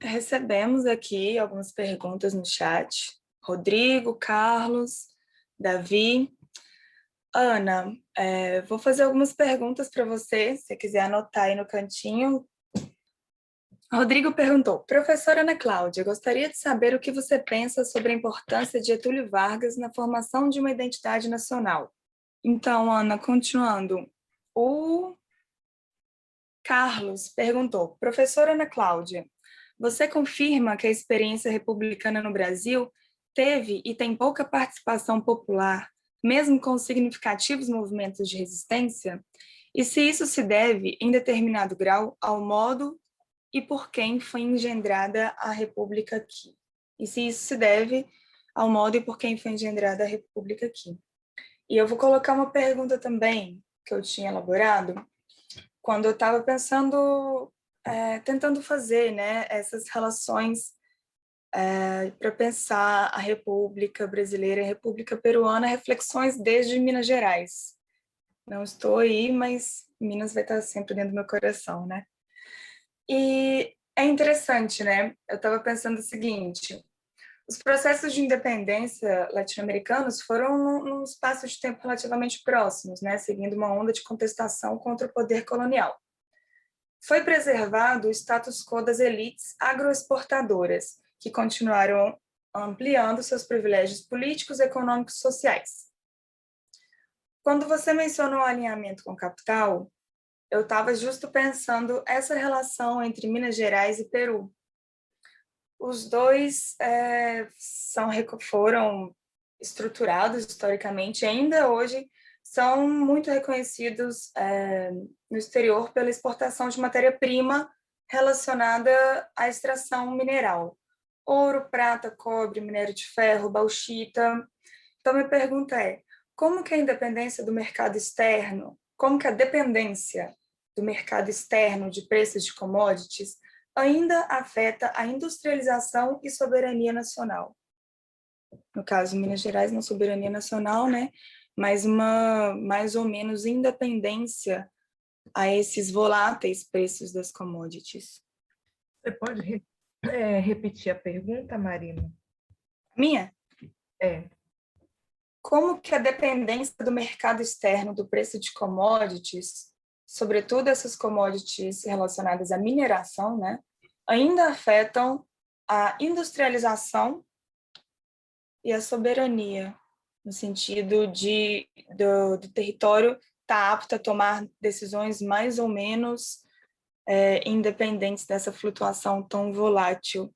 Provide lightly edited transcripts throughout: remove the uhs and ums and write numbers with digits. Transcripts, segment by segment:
Recebemos aqui algumas perguntas no chat. Rodrigo, Carlos, Davi. Ana, vou fazer algumas perguntas para você, se você quiser anotar aí no cantinho. Rodrigo perguntou: Professora Ana Cláudia, gostaria de saber o que você pensa sobre a importância de Getúlio Vargas na formação de uma identidade nacional. Então, Ana, continuando. O Carlos perguntou: Professora Ana Cláudia, você confirma que a experiência republicana no Brasil teve e tem pouca participação popular, mesmo com significativos movimentos de resistência? E se isso se deve, em determinado grau, ao modo e por quem foi engendrada a República aqui? E se isso se deve ao modo e por quem foi engendrada a República aqui? E eu vou colocar uma pergunta também que eu tinha elaborado quando eu estava pensando, tentando fazer, né, essas relações para pensar a República Brasileira e a República Peruana, reflexões desde Minas Gerais. Não estou aí, mas Minas vai estar sempre dentro do meu coração, né? E é interessante, né? Eu estava pensando o seguinte: os processos de independência latino-americanos foram num espaço de tempo relativamente próximos, né? Seguindo uma onda de contestação contra o poder colonial. Foi preservado o status quo das elites agroexportadoras, que continuaram ampliando seus privilégios políticos, econômicos e sociais. Quando você mencionou o alinhamento com o capital, eu estava justo pensando essa relação entre Minas Gerais e Peru. Os dois foram estruturados historicamente, ainda hoje são muito reconhecidos no exterior pela exportação de matéria-prima relacionada à extração mineral. Ouro, prata, cobre, minério de ferro, bauxita. Então, minha pergunta é: como que a independência do mercado externo, como que a dependência do mercado externo de preços de commodities ainda afeta a industrialização e soberania nacional? No caso, Minas Gerais, não soberania nacional, né? Mas uma, mais ou menos, independência a esses voláteis preços das commodities. Você pode repetir a pergunta, Marina? Minha? É. Como que a dependência do mercado externo do preço de commodities, sobretudo essas commodities relacionadas à mineração, né, ainda afetam a industrialização e a soberania, no sentido do território estar apto a tomar decisões mais ou menos independentes dessa flutuação tão volátil,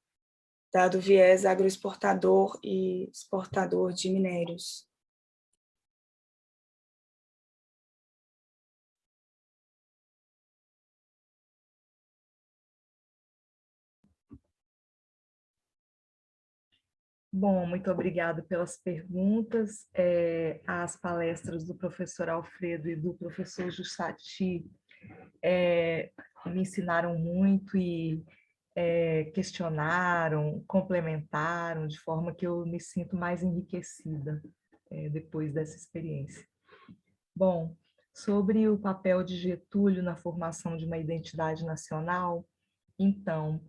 dado o viés agroexportador e exportador de minérios. Bom, muito obrigada pelas perguntas. As palestras do professor Alfredo e do professor Jussati me ensinaram muito e questionaram, complementaram, de forma que eu me sinto mais enriquecida depois dessa experiência. Bom, sobre o papel de Getúlio na formação de uma identidade nacional, então,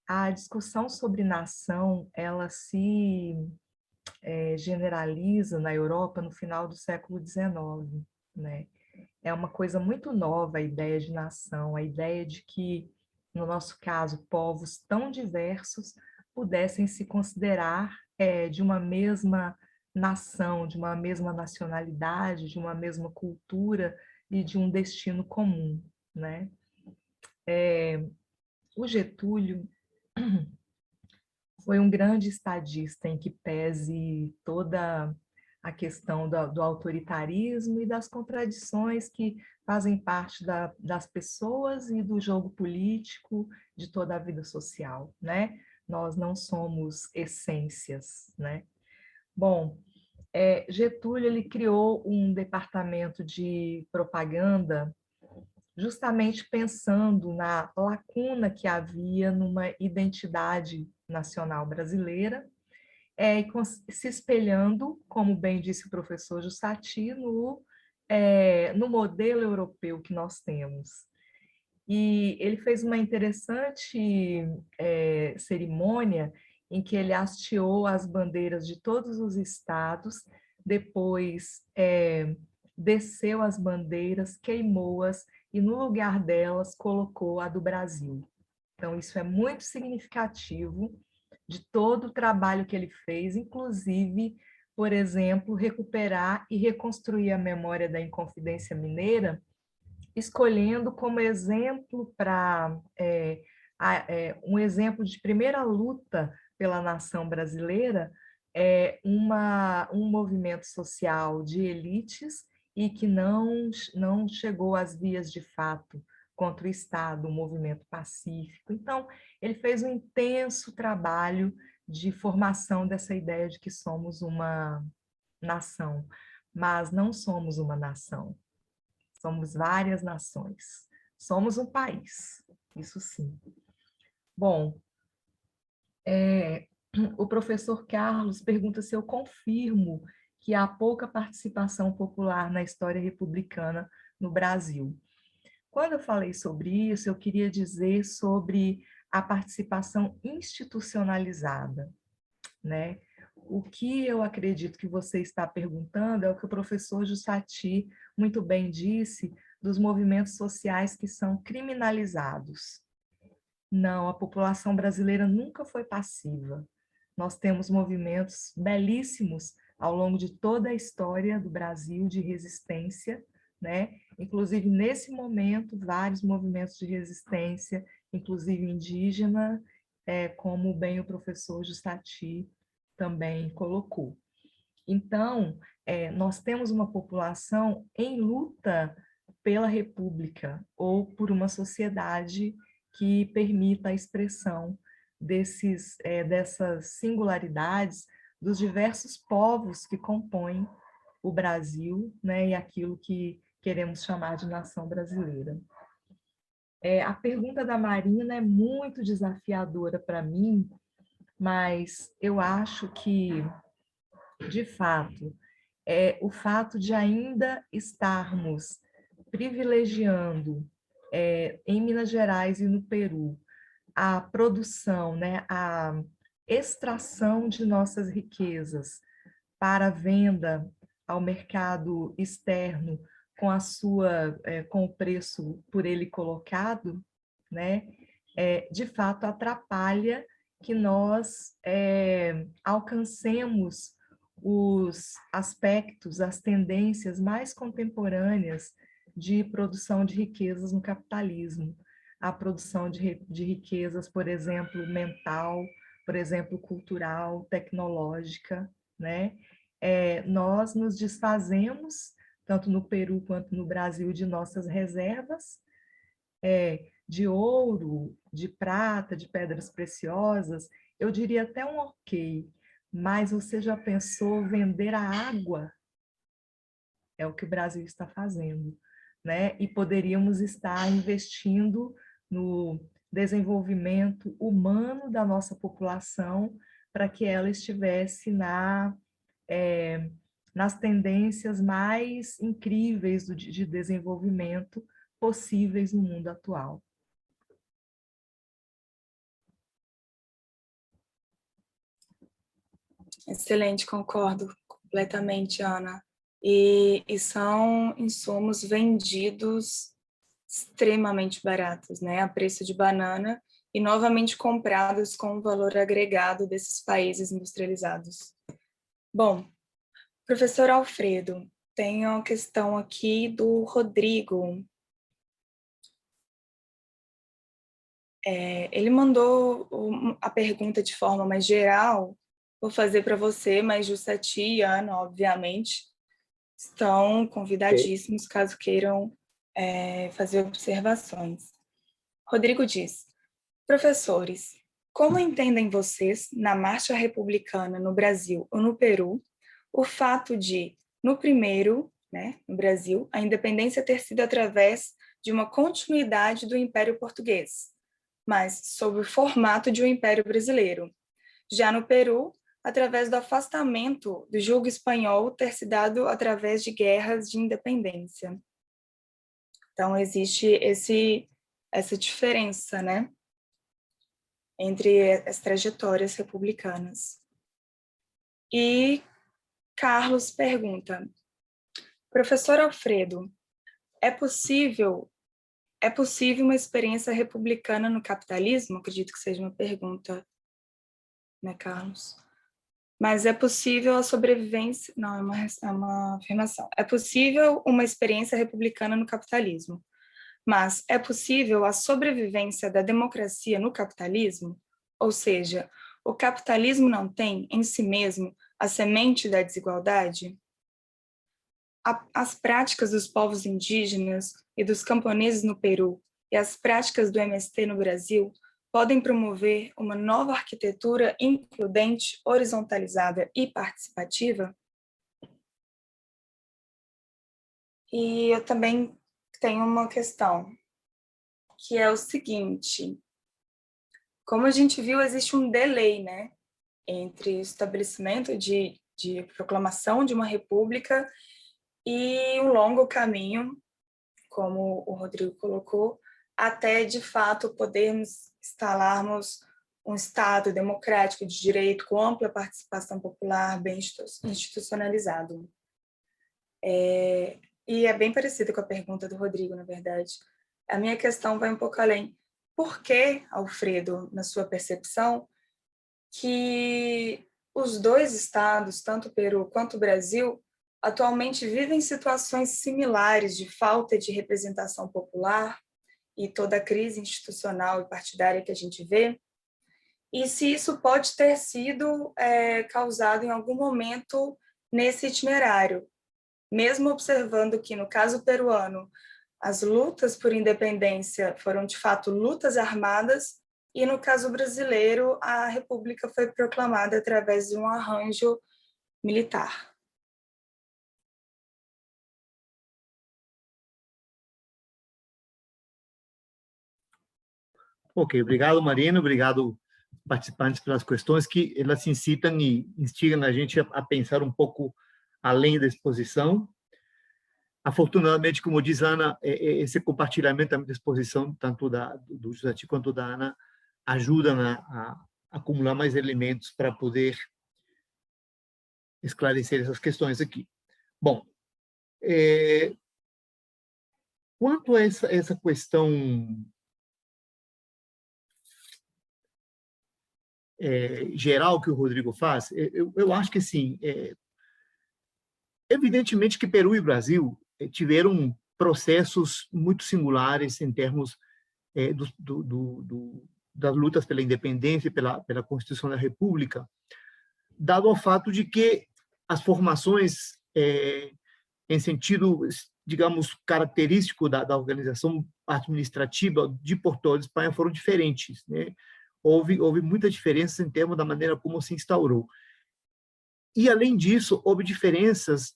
a discussão sobre nação, ela se generaliza na Europa no final do século XIX, né? É uma coisa muito nova a ideia de nação, a ideia de que, no nosso caso, povos tão diversos pudessem se considerar de uma mesma nação, de uma mesma nacionalidade, de uma mesma cultura e de um destino comum, né? O Getúlio foi um grande estadista em que pese toda a questão do autoritarismo e das contradições que fazem parte das pessoas e do jogo político de toda a vida social, né? Nós não somos essências, né? Bom, Getúlio ele criou um departamento de propaganda justamente pensando na lacuna que havia numa identidade nacional brasileira, e se espelhando, como bem disse o professor Jussati, no modelo europeu que nós temos. E ele fez uma interessante cerimônia em que ele hasteou as bandeiras de todos os estados, depois desceu as bandeiras, queimou-as e no lugar delas colocou a do Brasil. Então, isso é muito significativo de todo o trabalho que ele fez, inclusive, por exemplo, recuperar e reconstruir a memória da Inconfidência Mineira, escolhendo como exemplo para um exemplo de primeira luta pela nação brasileira um movimento social de elites e que não chegou às vias de fato contra o Estado, um movimento pacífico. Então, ele fez um intenso trabalho de formação dessa ideia de que somos uma nação, mas não somos uma nação. Somos várias nações. Somos um país, isso sim. Bom, o professor Carlos pergunta se eu confirmo que há pouca participação popular na história republicana no Brasil. Quando eu falei sobre isso, eu queria dizer sobre a participação institucionalizada, né? O que eu acredito que você está perguntando é o que o professor Jussati muito bem disse dos movimentos sociais que são criminalizados. Não, a população brasileira nunca foi passiva. Nós temos movimentos belíssimos ao longo de toda a história do Brasil de resistência, né? Inclusive, nesse momento, vários movimentos de resistência, inclusive indígena, como bem o professor Jussati também colocou. Então, nós temos uma população em luta pela república ou por uma sociedade que permita a expressão dessas singularidades dos diversos povos que compõem o Brasil, né, e aquilo que queremos chamar de nação brasileira. A pergunta da Marina é muito desafiadora para mim, mas eu acho que, de fato, o fato de ainda estarmos privilegiando em Minas Gerais e no Peru a produção, né, a extração de nossas riquezas para venda ao mercado externo com com o preço por ele colocado, né, de fato atrapalha que nós alcancemos os aspectos, as tendências mais contemporâneas de produção de riquezas no capitalismo. A produção de riquezas, por exemplo, mental, por exemplo, cultural, tecnológica, né? Nós nos desfazemos, tanto no Peru quanto no Brasil, de nossas reservas, de ouro, de prata, de pedras preciosas, eu diria até um ok, mas você já pensou vender a água? É o que o Brasil está fazendo, né? E poderíamos estar investindo no desenvolvimento humano da nossa população para que ela estivesse nas tendências mais incríveis de desenvolvimento possíveis no mundo atual. Excelente, concordo completamente, Ana. E são insumos vendidos extremamente baratos, né, a preço de banana, e novamente comprados com o valor agregado desses países industrializados. Bom, professor Alfredo, tem uma questão aqui do Rodrigo. Ele mandou a pergunta de forma mais geral, vou fazer para você, mas Jussati e Ana, obviamente, estão convidadíssimos caso queiram fazer observações. Rodrigo diz: professores, como entendem vocês, na marcha republicana no Brasil ou no Peru, o fato de, no primeiro, né, no Brasil, a independência ter sido através de uma continuidade do Império Português, mas sob o formato de um Império Brasileiro. Já no Peru, através do afastamento do jugo espanhol ter se dado através de guerras de independência. Então, existe essa diferença, né, entre as trajetórias republicanas. E Carlos pergunta: professor Alfredo, é possível uma experiência republicana no capitalismo? Acredito que seja uma pergunta, né, Carlos? Mas é possível a sobrevivência... Não, é uma afirmação. É possível uma experiência republicana no capitalismo, mas é possível a sobrevivência da democracia no capitalismo? Ou seja, o capitalismo não tem, em si mesmo, a semente da desigualdade? As práticas dos povos indígenas e dos camponeses no Peru e as práticas do MST no Brasil podem promover uma nova arquitetura includente, horizontalizada e participativa? E eu também tenho uma questão, que é o seguinte: como a gente viu, existe um delay, né, entre o estabelecimento de proclamação de uma república e um longo caminho, como o Rodrigo colocou, até, de fato, podermos instalarmos um Estado democrático de direito com ampla participação popular, bem institucionalizado. E é bem parecido com a pergunta do Rodrigo, na verdade. A minha questão vai um pouco além. Por que, Alfredo, na sua percepção, que os dois estados, tanto o Peru quanto o Brasil, atualmente vivem situações similares de falta de representação popular e toda a crise institucional e partidária que a gente vê? E se isso pode ter sido causado em algum momento nesse itinerário, mesmo observando que, no caso peruano, as lutas por independência foram, de fato, lutas armadas, e, no caso brasileiro, a República foi proclamada através de um arranjo militar. Ok, obrigado, Marina, obrigado, participantes, pelas questões que elas incitam e instigam a gente a pensar um pouco além da exposição. Afortunadamente, como diz a Ana, esse compartilhamento da exposição, tanto do Josati quanto da Ana, ajudam a acumular mais elementos para poder esclarecer essas questões aqui. Bom, quanto a essa questão geral que o Rodrigo faz, eu acho que, assim, evidentemente que Peru e Brasil tiveram processos muito singulares em termos das lutas pela independência e pela Constituição da República, dado ao fato de que as formações, em sentido, digamos, característico da organização administrativa de Portugal e Espanha foram diferentes, né? Houve muita diferença em termos da maneira como se instaurou. E, além disso, houve diferenças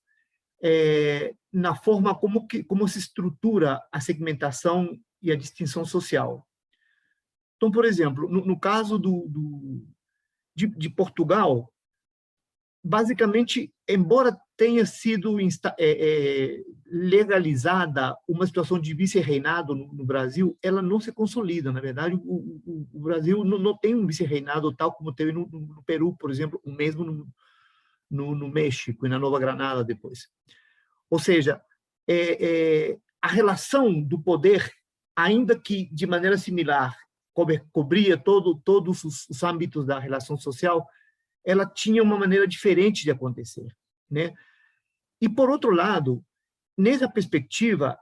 na forma como se estrutura a segmentação e a distinção social. Então, por exemplo, no caso de Portugal, basicamente, embora tenha sido legalizada uma situação de vice-reinado no Brasil, ela não se consolida. Na verdade, o Brasil não tem um vice-reinado tal como teve no Peru, por exemplo, o mesmo no México e na Nova Granada depois. Ou seja, a relação do poder, ainda que de maneira similar, cobria todos os âmbitos da relação social, ela tinha uma maneira diferente de acontecer, né? E, por outro lado, nessa perspectiva,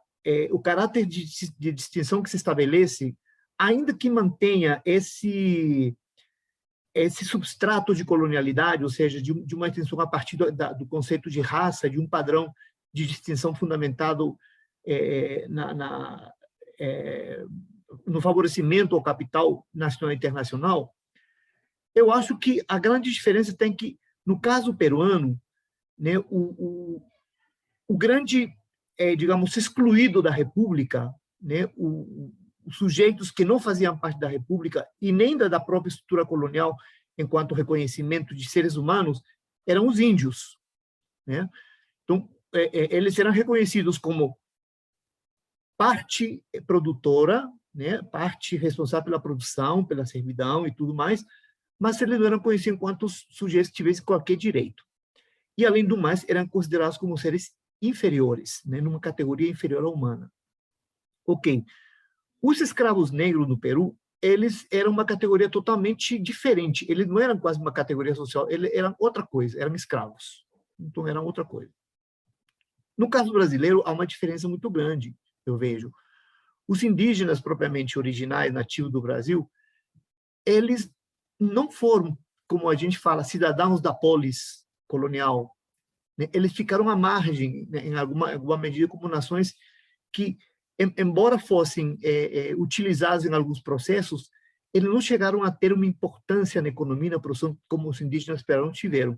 o caráter de distinção que se estabelece, ainda que mantenha esse substrato de colonialidade, ou seja, de uma distinção a partir do conceito de raça, de um padrão de distinção fundamentado no favorecimento ao capital nacional e internacional, eu acho que a grande diferença tem que, no caso peruano, né, o grande, digamos, excluído da República, né, os sujeitos que não faziam parte da República e nem da própria estrutura colonial, enquanto reconhecimento de seres humanos, eram os índios, né? Então, eles eram reconhecidos como parte produtora, né, parte responsável pela produção, pela servidão e tudo mais, mas eles não eram conhecidos enquanto sujeitos que tivessem qualquer direito. E, além do mais, eram considerados como seres inferiores, né, numa categoria inferior à humana. Ok. Os escravos negros no Peru, eles eram uma categoria totalmente diferente. Eles não eram quase uma categoria social, eles eram outra coisa, eram escravos. Então, eram outra coisa. No caso brasileiro, há uma diferença muito grande, eu vejo. Os indígenas propriamente originais, nativos do Brasil, eles não foram, como a gente fala, cidadãos da polis colonial, né? Eles ficaram à margem, né, em alguma medida, como nações que, embora fossem utilizados em alguns processos, eles não chegaram a ter uma importância na economia, na produção, como os indígenas peruanos tiveram.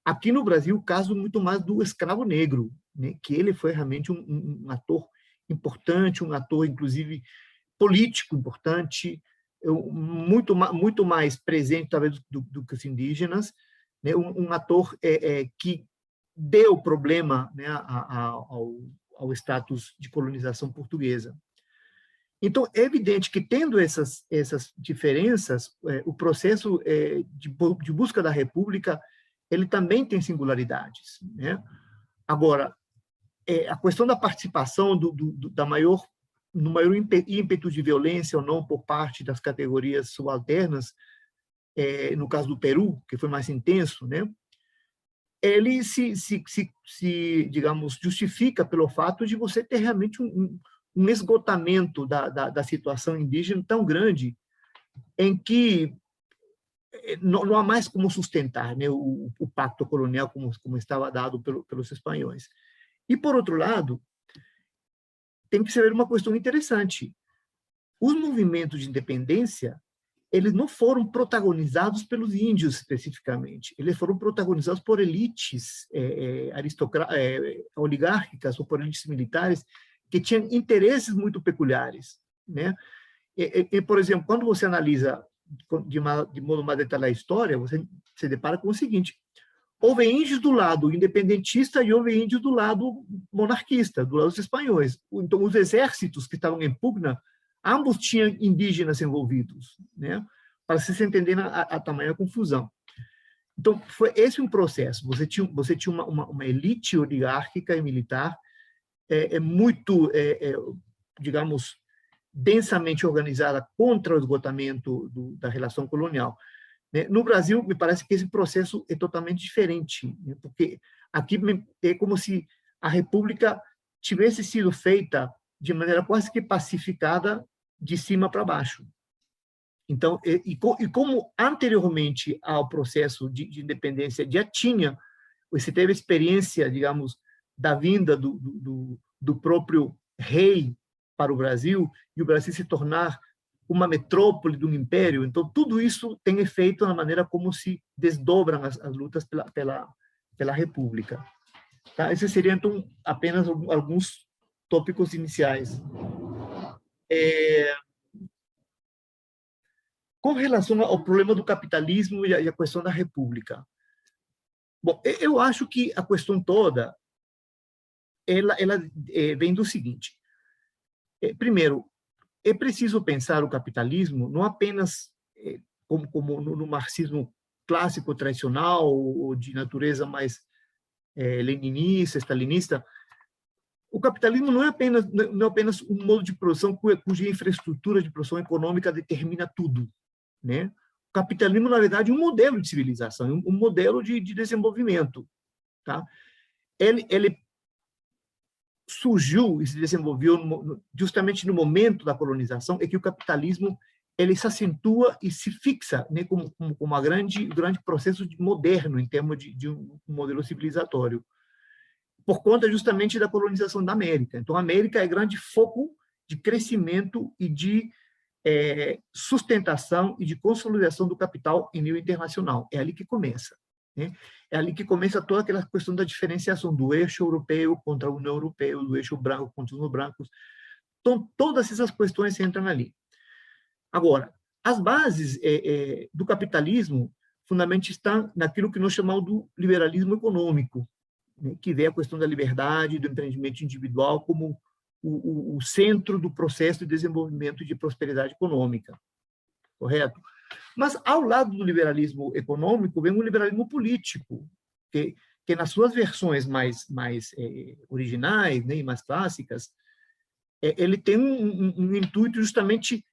Aqui no Brasil, o caso muito mais do escravo negro, né, que ele foi realmente um ator importante, um ator, inclusive, político importante, muito mais presente, talvez, do que os indígenas, né, um ator que deu problema, né, ao status de colonização portuguesa. Então, é evidente que, tendo essas diferenças, o processo de busca da República, ele também tem singularidades, né? Agora, a questão da participação no maior ímpeto de violência ou não por parte das categorias subalternas, no caso do Peru, que foi mais intenso, né? Ele digamos, justifica pelo fato de você ter realmente um esgotamento da situação indígena tão grande, em que não há mais como sustentar, né, o pacto colonial como estava dado pelos espanhóis. E, por outro lado, tem que ser uma questão interessante. Os movimentos de independência, eles não foram protagonizados pelos índios especificamente, eles foram protagonizados por elites oligárquicas ou por elites militares que tinham interesses muito peculiares, né? Por exemplo, quando você analisa de modo mais detalhado a história, você se depara com o seguinte: houve índios do lado independentista e houve índios do lado monarquista, do lado dos espanhóis. Então, os exércitos que estavam em pugna, ambos tinham indígenas envolvidos, né? Para se entender a tamanha confusão. Então, foi esse um processo. Você tinha uma elite oligárquica e militar muito, digamos, densamente organizada contra o esgotamento da relação colonial. No Brasil, me parece que esse processo é totalmente diferente, né? Porque aqui é como se a República tivesse sido feita de maneira quase que pacificada de cima para baixo. Então, como anteriormente ao processo de independência já tinha, você teve experiência, digamos, da vinda do próprio rei para o Brasil, e o Brasil se tornar uma metrópole de um império. Então, tudo isso tem efeito na maneira como se desdobram as lutas pela República. Tá? Esses seriam, então, apenas alguns tópicos iniciais. Com relação ao problema do capitalismo e a questão da República. Bom, eu acho que a questão toda ela vem do seguinte. Primeiro, é preciso pensar o capitalismo não apenas como no marxismo clássico tradicional ou de natureza mais leninista, stalinista. O capitalismo não é apenas um modo de produção cuja infraestrutura de produção econômica determina tudo, né? O capitalismo, na verdade, é um modelo de civilização, um modelo de desenvolvimento, tá? Ele surgiu e se desenvolveu justamente no momento da colonização, é que o capitalismo ele se acentua e se fixa, né, como um grande processo moderno em termos de um modelo civilizatório, por conta justamente da colonização da América. Então, a América é grande foco de crescimento e de sustentação e de consolidação do capital em nível internacional. É ali que começa, né? É ali que começa toda aquela questão da diferenciação do eixo europeu contra a União Europeia, do eixo branco contra os não brancos. Então, todas essas questões entram ali. Agora, as bases do capitalismo, fundamentalmente, estão naquilo que nós chamamos do liberalismo econômico, né, que vê a questão da liberdade, do empreendimento individual como o centro do processo de desenvolvimento e de prosperidade econômica, correto? Mas, ao lado do liberalismo econômico, vem o liberalismo político, que nas suas versões mais originais, né, e mais clássicas, ele tem um intuito justamente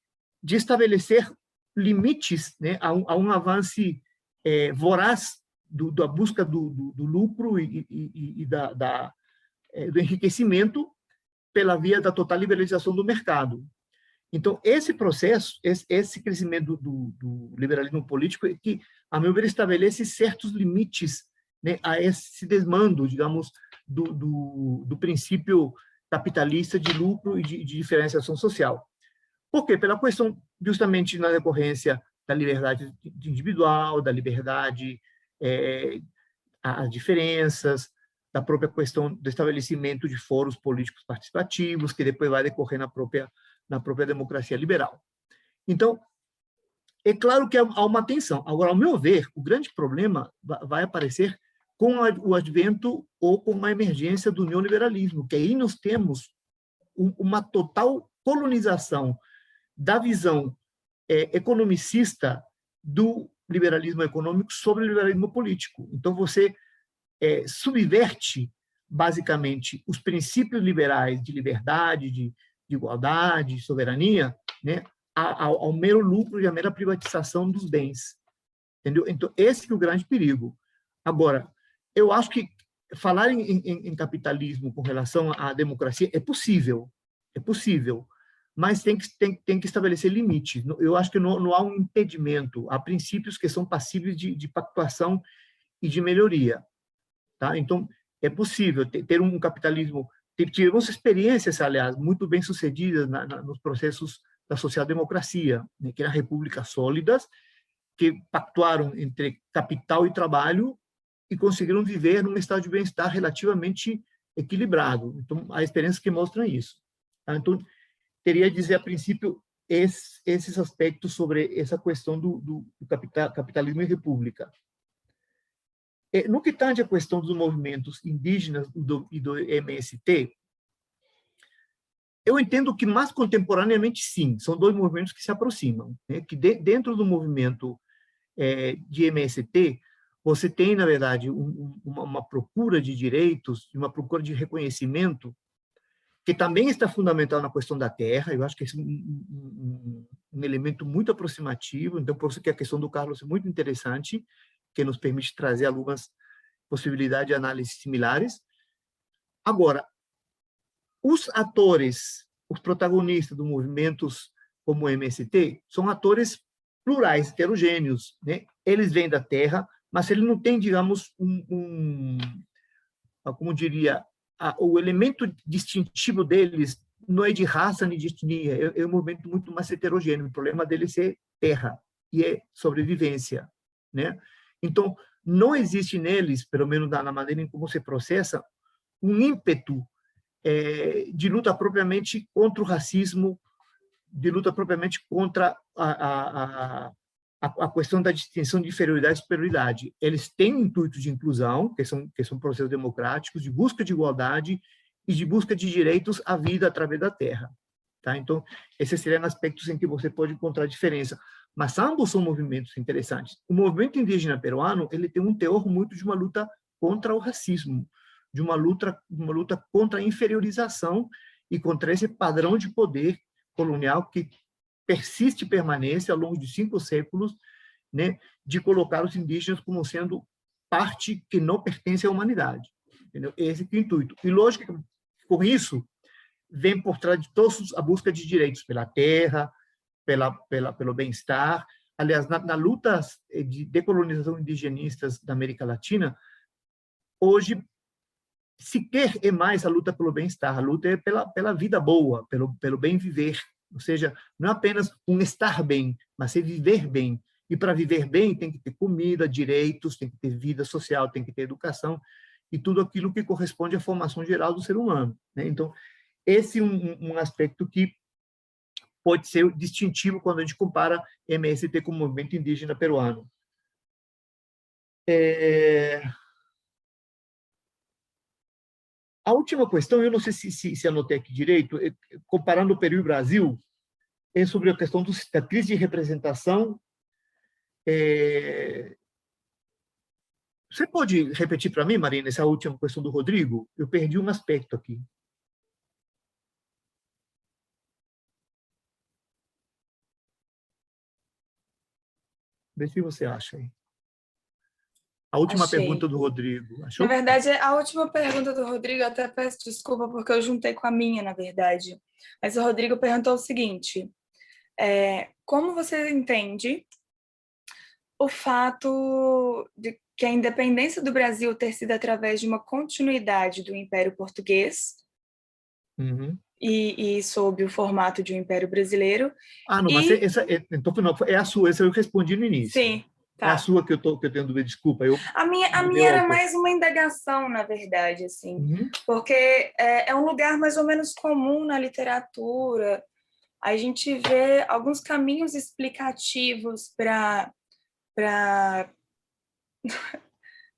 de estabelecer limites, né, a um avanço voraz da busca do lucro e do enriquecimento pela via da total liberalização do mercado. Então, esse processo, esse crescimento do liberalismo político, é que, a meu ver, estabelece certos limites, né, a esse desmando, digamos, do princípio capitalista de lucro e de diferenciação social. Por quê? Pela questão, justamente, na decorrência da liberdade individual, da liberdade, as diferenças, da própria questão do estabelecimento de fóruns políticos participativos, que depois vai decorrer na própria democracia liberal. Então, é claro que há uma tensão. Agora, ao meu ver, o grande problema vai aparecer com o advento ou com a emergência do neoliberalismo, que aí nós temos uma total colonização da visão economicista do liberalismo econômico sobre o liberalismo político. Então, você subverte, basicamente, os princípios liberais de liberdade, de igualdade, de soberania, né, ao mero lucro e à mera privatização dos bens. Entendeu? Então, esse é o grande perigo. Agora, eu acho que falar em capitalismo com relação à democracia é possível, mas tem que estabelecer limites. Eu acho que não há um impedimento, há princípios que são passíveis de pactuação e de melhoria. Tá? Então, é possível ter um capitalismo. Tivemos experiências, aliás, muito bem sucedidas nos processos da social-democracia, né, que eram repúblicas sólidas, que pactuaram entre capital e trabalho e conseguiram viver num estado de bem-estar relativamente equilibrado. Então, há experiências que mostram isso. Tá? Então, teria a dizer, a princípio, esses aspectos sobre essa questão do capitalismo e república. No que tange a questão dos movimentos indígenas e do MST, eu entendo que, mais contemporaneamente, sim, são dois movimentos que se aproximam, né? Que dentro do movimento de MST, você tem, na verdade, uma procura de direitos, uma procura de reconhecimento, que também está fundamental na questão da terra. Eu acho que esse é um elemento muito aproximativo, então, por isso que a questão do Carlos é muito interessante, que nos permite trazer algumas possibilidades de análise similares. Agora, os atores, os protagonistas dos movimentos como o MST, são atores plurais, heterogêneos, né? Eles vêm da terra, mas ele não tem, digamos, como diria, o elemento distintivo deles não é de raça nem de etnia, é um movimento muito mais heterogêneo. O problema deles é terra e é sobrevivência, né? Então, não existe neles, pelo menos na maneira em como se processa, um ímpeto de luta propriamente contra o racismo, de luta propriamente contra a questão da distinção de inferioridade e superioridade. Eles têm intuito de inclusão, que são processos democráticos, de busca de igualdade e de busca de direitos à vida através da terra. Tá? Então, esses seriam aspectos em que você pode encontrar diferença. Mas ambos são movimentos interessantes. O movimento indígena peruano, ele tem um teor muito de uma luta contra o racismo, de uma luta contra a inferiorização e contra esse padrão de poder colonial que persiste e permanece ao longo de 5 séculos, né, de colocar os indígenas como sendo parte que não pertence à humanidade. Entendeu? Esse é o intuito. E, lógico, com isso, vem por trás de todos a busca de direitos pela terra, pelo bem-estar. Aliás, na luta de decolonização indigenistas da América Latina, hoje sequer é mais a luta pelo bem-estar, a luta é pela vida boa, pelo bem viver. Ou seja, não é apenas um estar bem, mas é viver bem. E para viver bem tem que ter comida, direitos, tem que ter vida social, tem que ter educação e tudo aquilo que corresponde à formação geral do ser humano, né? Então, esse é um aspecto que pode ser distintivo quando a gente compara MST com o movimento indígena peruano. A última questão, eu não sei se anotei aqui direito, comparando o Peru e o Brasil, é sobre a questão da crise de representação. Você pode repetir para mim, Marina, essa última questão do Rodrigo? Eu perdi um aspecto aqui. Vê se você acha aí. A última Achei. pergunta do Rodrigo. Achou? Na verdade, a última pergunta do Rodrigo, eu até peço desculpa porque eu juntei com a minha, na verdade. Mas o Rodrigo perguntou o seguinte: como você entende o fato de que a independência do Brasil ter sido através de uma continuidade do Império Português Uhum. e sob o formato de um Império Brasileiro? Não, mas então, não, é a sua, essa eu respondi no início. Sim, tá. É a sua que eu tenho dúvida, desculpa. A minha era mais uma indagação, na verdade, assim, porque é um lugar mais ou menos comum na literatura. A gente vê alguns caminhos explicativos para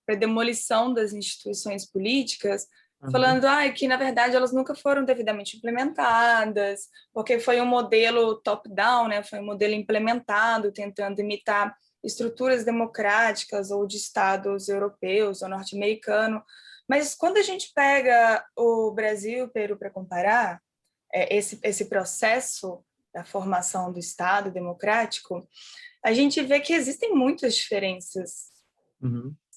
a demolição das instituições políticas, falando que, na verdade, elas nunca foram devidamente implementadas, porque foi um modelo top-down, né? Foi um modelo implementado, tentando imitar estruturas democráticas ou de estados europeus ou norte-americanos. Mas quando a gente pega o Brasil e o Peru para comparar, esse processo da formação do Estado democrático, a gente vê que existem muitas diferenças.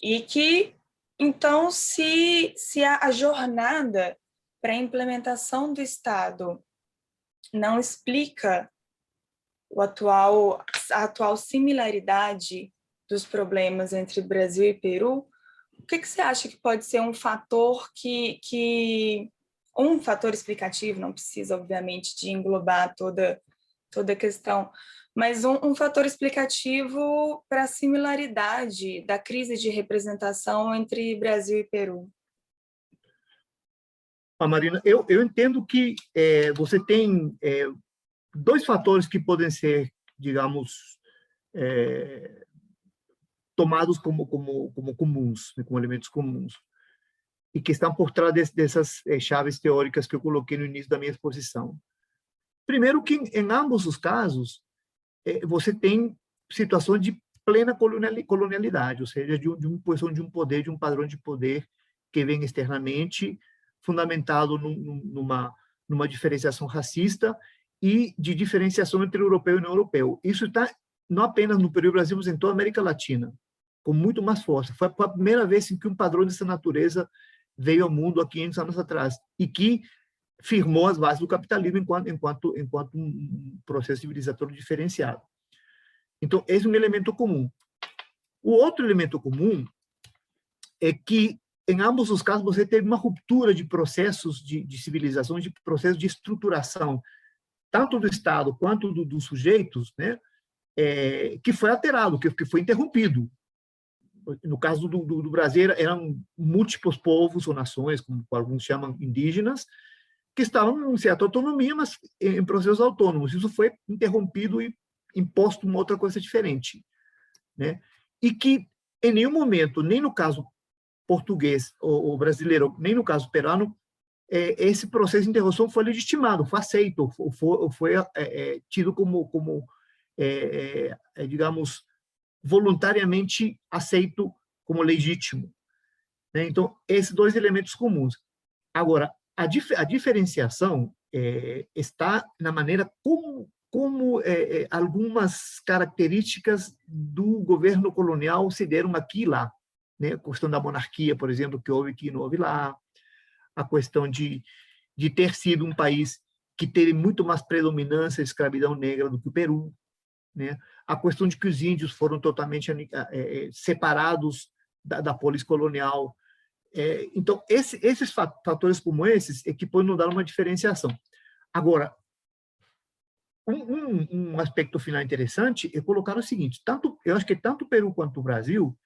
E que, então, se a jornada para a implementação do Estado não explica a atual similaridade dos problemas entre Brasil e Peru, o que você acha que pode ser um fator um fator explicativo, não precisa, obviamente, de englobar toda a questão, mas um fator explicativo para a similaridade da crise de representação entre Brasil e Peru? Marina, eu entendo que você tem dois fatores que podem ser, digamos, tomados como comuns, né, como elementos comuns, e que estão por trás dessas chaves teóricas que eu coloquei no início da minha exposição. Primeiro, que em ambos os casos, você tem situações de plena colonialidade, ou seja, de uma posição de um poder, de um padrão de poder que vem externamente, fundamentado numa diferenciação racista e de diferenciação entre europeu e não europeu. Isso está não apenas no Peru e Brasil, mas em toda a América Latina, com muito mais força. Foi a primeira vez em que um padrão dessa natureza veio ao mundo há 500 anos atrás e que firmou as bases do capitalismo enquanto um processo civilizatório diferenciado. Então, esse é um elemento comum. O outro elemento comum é que, em ambos os casos, você teve uma ruptura de processos de civilização, de processos de estruturação, tanto do Estado quanto dos sujeitos, né, que foi alterado, que foi interrompido. No caso do Brasil, eram múltiplos povos ou nações, como alguns chamam indígenas, que estavam em certa autonomia, mas em processos autônomos. Isso foi interrompido e imposto uma outra coisa diferente, né? E que, em nenhum momento, nem no caso português ou brasileiro, nem no caso peruano, esse processo de interrupção foi legitimado, foi aceito, foi tido como digamos, voluntariamente aceito como legítimo, né? Então, esses dois elementos comuns. Agora, a diferenciação está na maneira como algumas características do governo colonial se deram aqui e lá, né? A questão da monarquia, por exemplo, que houve aqui e não houve lá, a questão de ter sido um país que teve muito mais predominância de escravidão negra do que o Peru, né? A questão de que os índios foram totalmente separados da polis colonial. Então, esses fatores como esses é que podem nos dar uma diferenciação. Agora, um aspecto final interessante é colocar o seguinte: eu acho que tanto o Peru quanto o Brasil,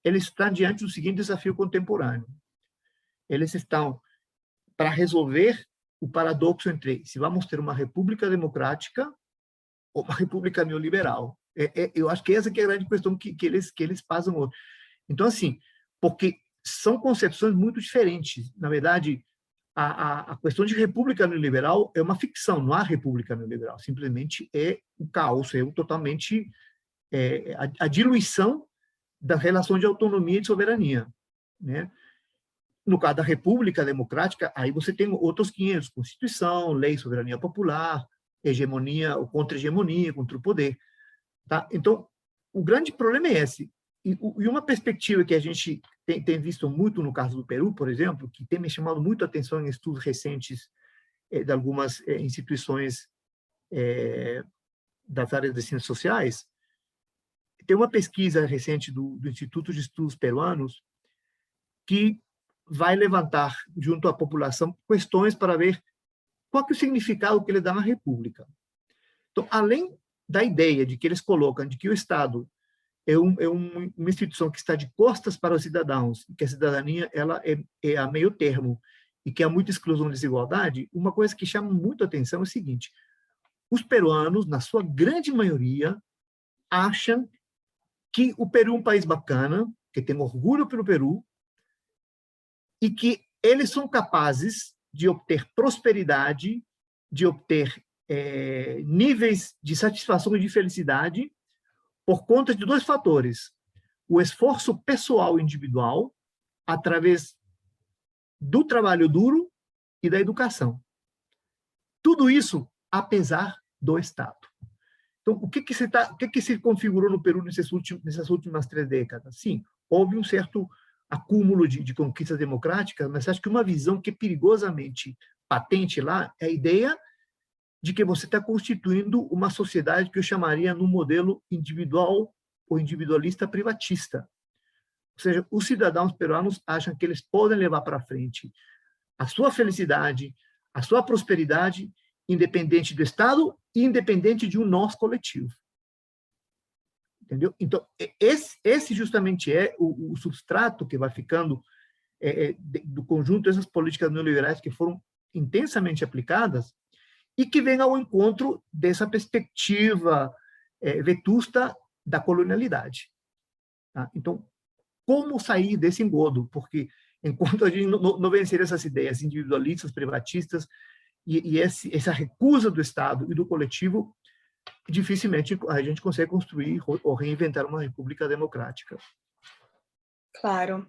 eles estão diante do seguinte desafio contemporâneo. Eles estão para resolver o paradoxo entre se vamos ter uma república democrática ou uma república neoliberal. Eu acho que essa que é a grande questão que eles passam hoje. Então, assim, porque são concepções muito diferentes. Na verdade, a questão de república neoliberal é uma ficção, não há república neoliberal, simplesmente é o caos, é totalmente a diluição da relação de autonomia e de soberania, né? No caso da República Democrática, aí você tem outros 500, Constituição, lei, soberania popular, hegemonia ou contra-hegemonia, contra o poder. Tá? Então, o grande problema é esse. E uma perspectiva que a gente tem visto muito no caso do Peru, por exemplo, que tem me chamado muito a atenção em estudos recentes de algumas instituições das áreas de ciências sociais, tem uma pesquisa recente do Instituto de Estudos Peruanos que vai levantar, junto à população, questões para ver qual que é o significado que ele dá na República. Então, além da ideia de que eles colocam de que o Estado é uma instituição que está de costas para os cidadãos, e que a cidadania ela é a meio termo, e que há muita exclusão e desigualdade, uma coisa que chama muito a atenção é o seguinte: os peruanos, na sua grande maioria, acham que o Peru é um país bacana, que tem orgulho pelo Peru, e que eles são capazes de obter prosperidade, de obter níveis de satisfação e de felicidade por conta de dois fatores: o esforço pessoal individual, através do trabalho duro e da educação. Tudo isso apesar do Estado. Então, o que se configurou no Peru nessas últimas 3 décadas? Sim, houve um certo acúmulo de conquistas democráticas, mas acho que uma visão que é perigosamente patente lá é a ideia de que você está constituindo uma sociedade que eu chamaria no modelo individual ou individualista privatista. Ou seja, os cidadãos peruanos acham que eles podem levar para frente a sua felicidade, a sua prosperidade, independente do Estado e independente de um nós coletivo. Entendeu? Então, esse justamente é o substrato que vai ficando do conjunto dessas políticas neoliberais que foram intensamente aplicadas e que vem ao encontro dessa perspectiva vetusta da colonialidade. Tá? Então, como sair desse engodo? Porque enquanto a gente não vencer essas ideias individualistas, privatistas, e essa recusa do Estado e do coletivo, dificilmente a gente consegue construir ou reinventar uma república democrática. Claro.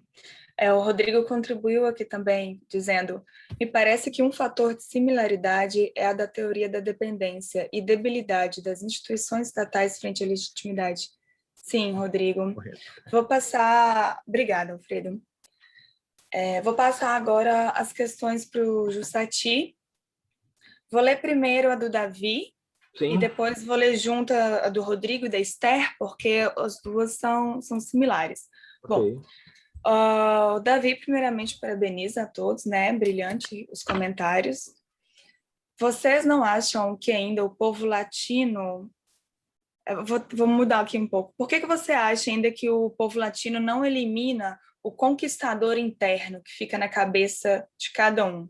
O Rodrigo contribuiu aqui também, dizendo: me parece que um fator de similaridade é a da teoria da dependência e debilidade das instituições estatais frente à legitimidade. Sim, Rodrigo. Correto. Vou passar... Obrigada, Alfredo. Vou passar agora as questões para o Jussati. Vou ler primeiro a do Davi. Sim. E depois vou ler junto a do Rodrigo e da Esther, porque as duas são similares. Okay. Bom, o Davi, primeiramente, parabeniza a todos, né? Brilhante os comentários. Vocês não acham que ainda o povo latino... Vou mudar aqui um pouco. Por que você acha ainda que o povo latino não elimina o conquistador interno que fica na cabeça de cada um?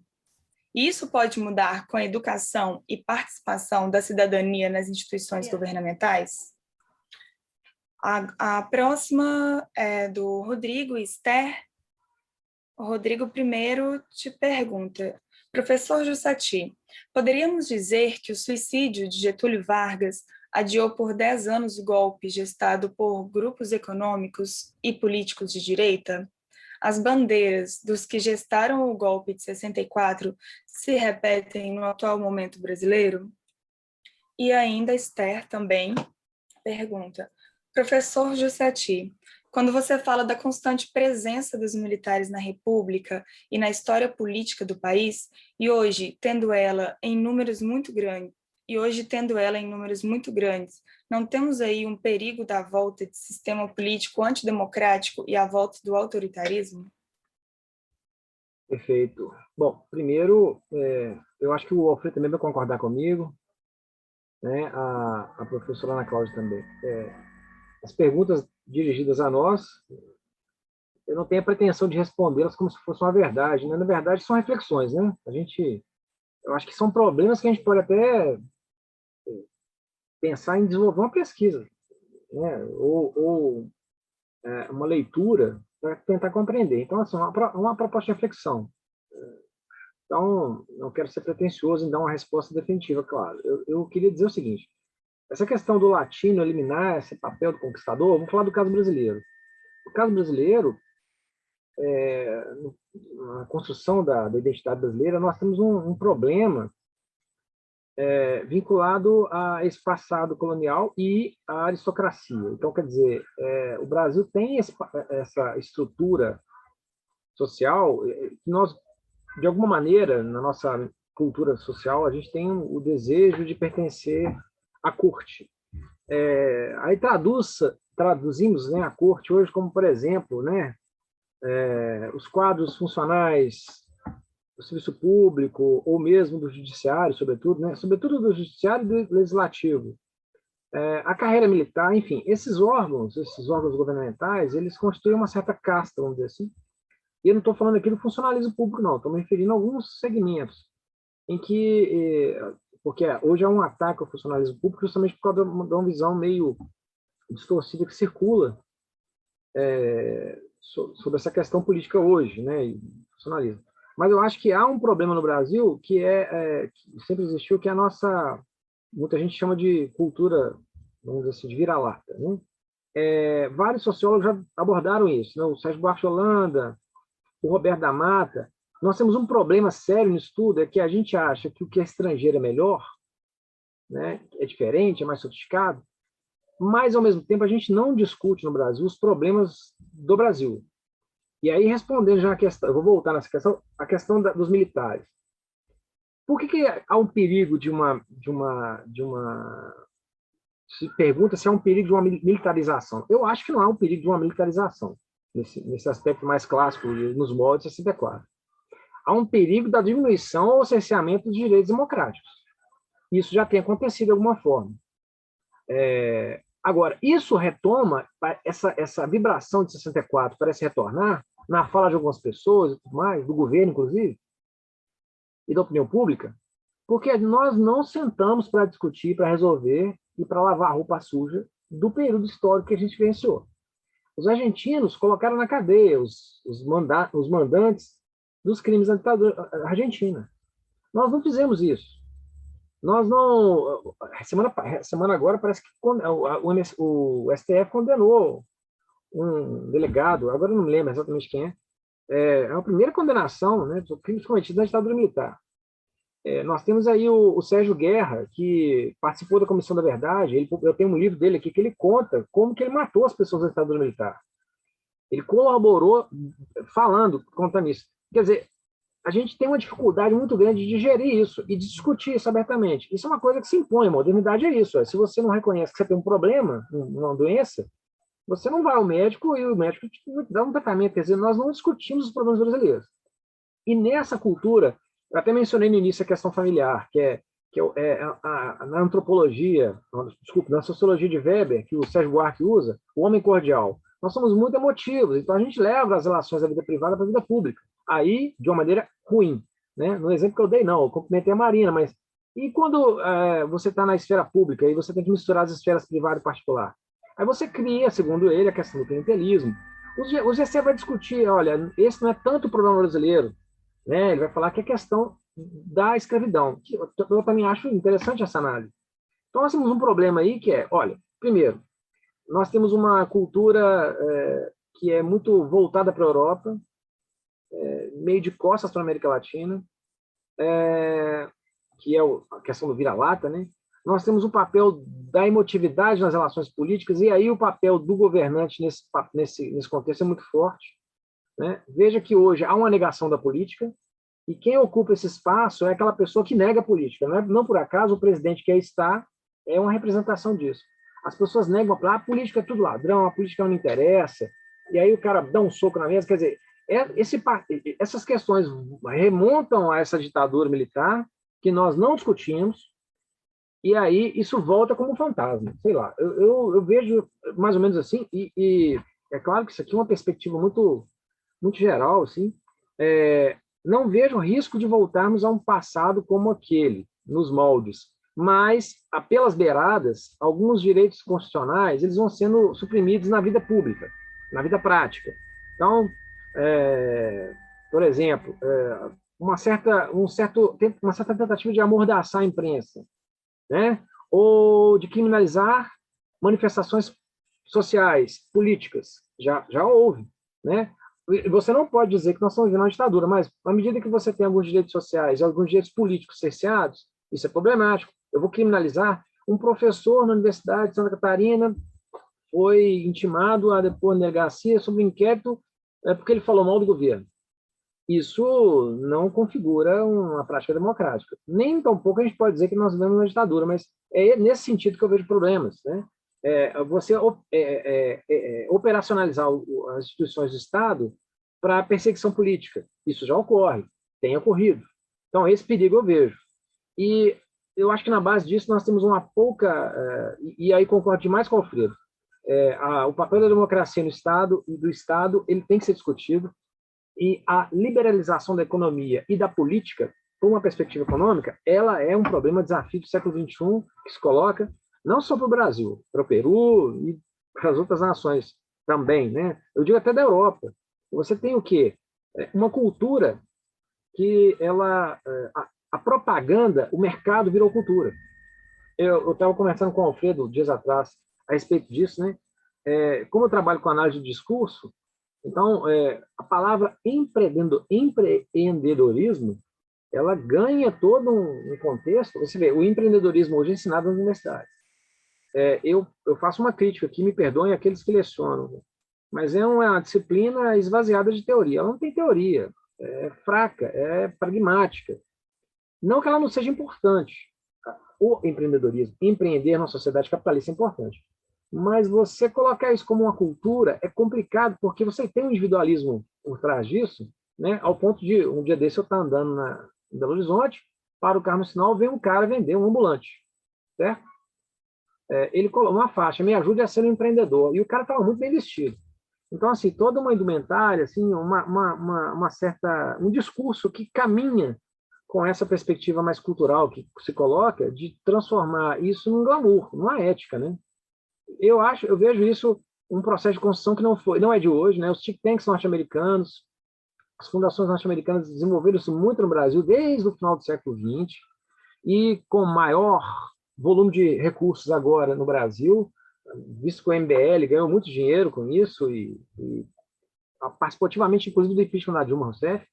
E isso pode mudar com a educação e participação da cidadania nas instituições governamentais? A próxima é do Rodrigo e Esther. O Rodrigo primeiro te pergunta: professor Jussati, poderíamos dizer que o suicídio de Getúlio Vargas adiou por 10 anos o golpe gestado por grupos econômicos e políticos de direita? As bandeiras dos que gestaram o golpe de 64 se repetem no atual momento brasileiro? E ainda Esther também pergunta: professor Jussati, quando você fala da constante presença dos militares na República e na história política do país, e hoje tendo ela em números muito grandes, não temos aí um perigo da volta de sistema político antidemocrático e a volta do autoritarismo? Perfeito. Bom, primeiro, eu acho que o Alfredo também vai concordar comigo, né? A professora Ana Cláudia também. As perguntas dirigidas a nós, eu não tenho a pretensão de respondê-las como se fosse uma verdade, né? Na verdade, são reflexões, né? Eu acho que são problemas que a gente pode até pensar em desenvolver uma pesquisa, né? ou uma leitura para tentar compreender. Então, assim, uma proposta de reflexão. Então, não quero ser pretensioso em dar uma resposta definitiva, claro. Eu queria dizer o seguinte, essa questão do latino eliminar esse papel do conquistador, vamos falar do caso brasileiro. No caso brasileiro, na construção da identidade brasileira, nós temos um problema vinculado a esse passado colonial e à aristocracia. Então, quer dizer, o Brasil tem essa estrutura social que nós, de alguma maneira, na nossa cultura social, a gente tem o desejo de pertencer à corte. Aí traduzimos, né, a corte hoje como, por exemplo, né, os quadros funcionais do serviço público, ou mesmo do judiciário, sobretudo, né? Sobretudo do judiciário e do legislativo. A carreira militar, enfim, esses órgãos governamentais, eles constituem uma certa casta, vamos dizer assim. E eu não estou falando aqui do funcionalismo público, não, estou me referindo a alguns segmentos em que, porque hoje há um ataque ao funcionalismo público justamente por causa de uma visão meio distorcida que circula sobre essa questão política hoje, né, e funcionalismo. Mas eu acho que há um problema no Brasil que que sempre existiu, que é a nossa, muita gente chama de cultura, vamos dizer assim, de vira-lata, né? Vários sociólogos já abordaram isso, né? O Sérgio Buarque de Holanda, o Roberto da Mata. Nós temos um problema sério no estudo, é que a gente acha que o que é estrangeiro é melhor, né? É diferente, é mais sofisticado, mas, ao mesmo tempo, a gente não discute no Brasil os problemas do Brasil. E aí, respondendo já a questão, eu vou voltar nessa questão, a questão dos militares. Por que há um perigo se pergunta se há um perigo de uma militarização? Eu acho que não há um perigo de uma militarização, nesse aspecto mais clássico, nos moldes de 64. Há um perigo da diminuição ou cerceamento dos direitos democráticos. Isso já tem acontecido de alguma forma. Agora, isso retoma, essa vibração de 64 parece retornar na fala de algumas pessoas e tudo mais, do governo, inclusive, e da opinião pública, porque nós não sentamos para discutir, para resolver e para lavar a roupa suja do período histórico que a gente vivenciou. Os argentinos colocaram na cadeia os mandantes dos crimes da ditadura argentina. Nós não fizemos isso. Nós não... Semana agora parece que o STF condenou um delegado, agora eu não me lembro exatamente quem é a primeira condenação, né, de crimes cometidos na ditadura militar. Nós temos aí o Sérgio Guerra, que participou da Comissão da Verdade. Eu tenho um livro dele aqui que ele conta como que ele matou as pessoas da ditadura militar. Ele colaborou contando isso. Quer dizer, a gente tem uma dificuldade muito grande de digerir isso e de discutir isso abertamente. Isso é uma coisa que se impõe, a modernidade é isso. Se você não reconhece que você tem um problema, uma doença, você não vai ao médico e o médico te dá um tratamento. Quer dizer, nós não discutimos os problemas brasileiros. E nessa cultura, eu até mencionei no início a questão familiar, na antropologia, desculpa, na sociologia de Weber, que o Sérgio Buarque usa, o homem cordial. Nós somos muito emotivos, então a gente leva as relações da vida privada para a vida pública. Aí, de uma maneira ruim, né? No exemplo que eu dei, não, eu cumprimentei a Marina, mas e quando você está na esfera pública e você tem que misturar as esferas privada e particular? Aí você cria, segundo ele, a questão do clientelismo. O GC vai discutir, olha, esse não é tanto o problema brasileiro, né? Ele vai falar que é questão da escravidão. Eu também acho interessante essa análise. Então, nós temos um problema aí que olha, primeiro, nós temos uma cultura que é muito voltada para a Europa, meio de costas para a América Latina, que é a questão do vira-lata, né? Nós temos o papel da emotividade nas relações políticas, e aí o papel do governante nesse contexto é muito forte, né? Veja que hoje há uma negação da política, e quem ocupa esse espaço é aquela pessoa que nega a política. Não por acaso o presidente que aí está é uma representação disso. As pessoas negam, a política é tudo ladrão, a política não me interessa, e aí o cara dá um soco na mesa. Quer dizer, essas questões remontam a essa ditadura militar que nós não discutimos, e aí isso volta como um fantasma. Sei lá, eu vejo mais ou menos assim, e é claro que isso aqui é uma perspectiva muito, muito geral, assim, não vejo risco de voltarmos a um passado como aquele, nos moldes, mas, pelas beiradas, alguns direitos constitucionais eles vão sendo suprimidos na vida pública, na vida prática. Então, por exemplo, uma certa tentativa de amordaçar a imprensa, né? Ou de criminalizar manifestações sociais, políticas. Já houve, né? E você não pode dizer que nós estamos vivendo uma ditadura, mas à medida que você tem alguns direitos sociais, alguns direitos políticos cerceados, isso é problemático. Eu vou criminalizar um professor na Universidade de Santa Catarina foi intimado a depor na delegacia sobre um inquérito porque ele falou mal do governo. Isso não configura uma prática democrática. Nem tampouco a gente pode dizer que nós vivemos uma ditadura, mas é nesse sentido que eu vejo problemas, né? Você operacionalizar as instituições do Estado para perseguição política. Isso já ocorre, tem ocorrido. Então, esse perigo eu vejo. E eu acho que na base disso nós temos uma pouca, e aí concordo demais com o Alfredo, o papel da democracia no Estado e do Estado ele tem que ser discutido, e a liberalização da economia e da política, por uma perspectiva econômica, ela é um problema, desafio do século XXI, que se coloca não só para o Brasil, para o Peru e para as outras nações também, né? Eu digo até da Europa. Você tem o quê? Uma cultura que a propaganda, o mercado virou cultura. Eu estava conversando com o Alfredo dias atrás a respeito disso, né? Como eu trabalho com análise de discurso, então, a palavra empreendedorismo, ela ganha todo um contexto. Você vê, o empreendedorismo hoje é ensinado nas universidades. Eu faço uma crítica aqui, me perdoem aqueles que lecionam, mas é uma disciplina esvaziada de teoria. Ela não tem teoria, é fraca, é pragmática. Não que ela não seja importante. O empreendedorismo, empreender na sociedade capitalista é importante. Mas você colocar isso como uma cultura é complicado, porque você tem um individualismo por trás disso, né? Ao ponto de, um dia desse, eu estar andando em Belo Horizonte, para o carro no sinal, vem um cara vender um ambulante, certo? Ele colocou uma faixa, me ajude a ser um empreendedor, e o cara estava muito bem vestido. Então, assim, toda uma indumentária, assim, um discurso que caminha com essa perspectiva mais cultural que se coloca, de transformar isso num glamour, numa ética, né? Eu vejo isso um processo de construção que não é de hoje, né? Os think tanks norte-americanos, as fundações norte-americanas desenvolveram isso muito no Brasil desde o final do século XX e com maior volume de recursos agora no Brasil, visto que o MBL ganhou muito dinheiro com isso e participativamente, inclusive, do impeachment da Dilma Rousseff.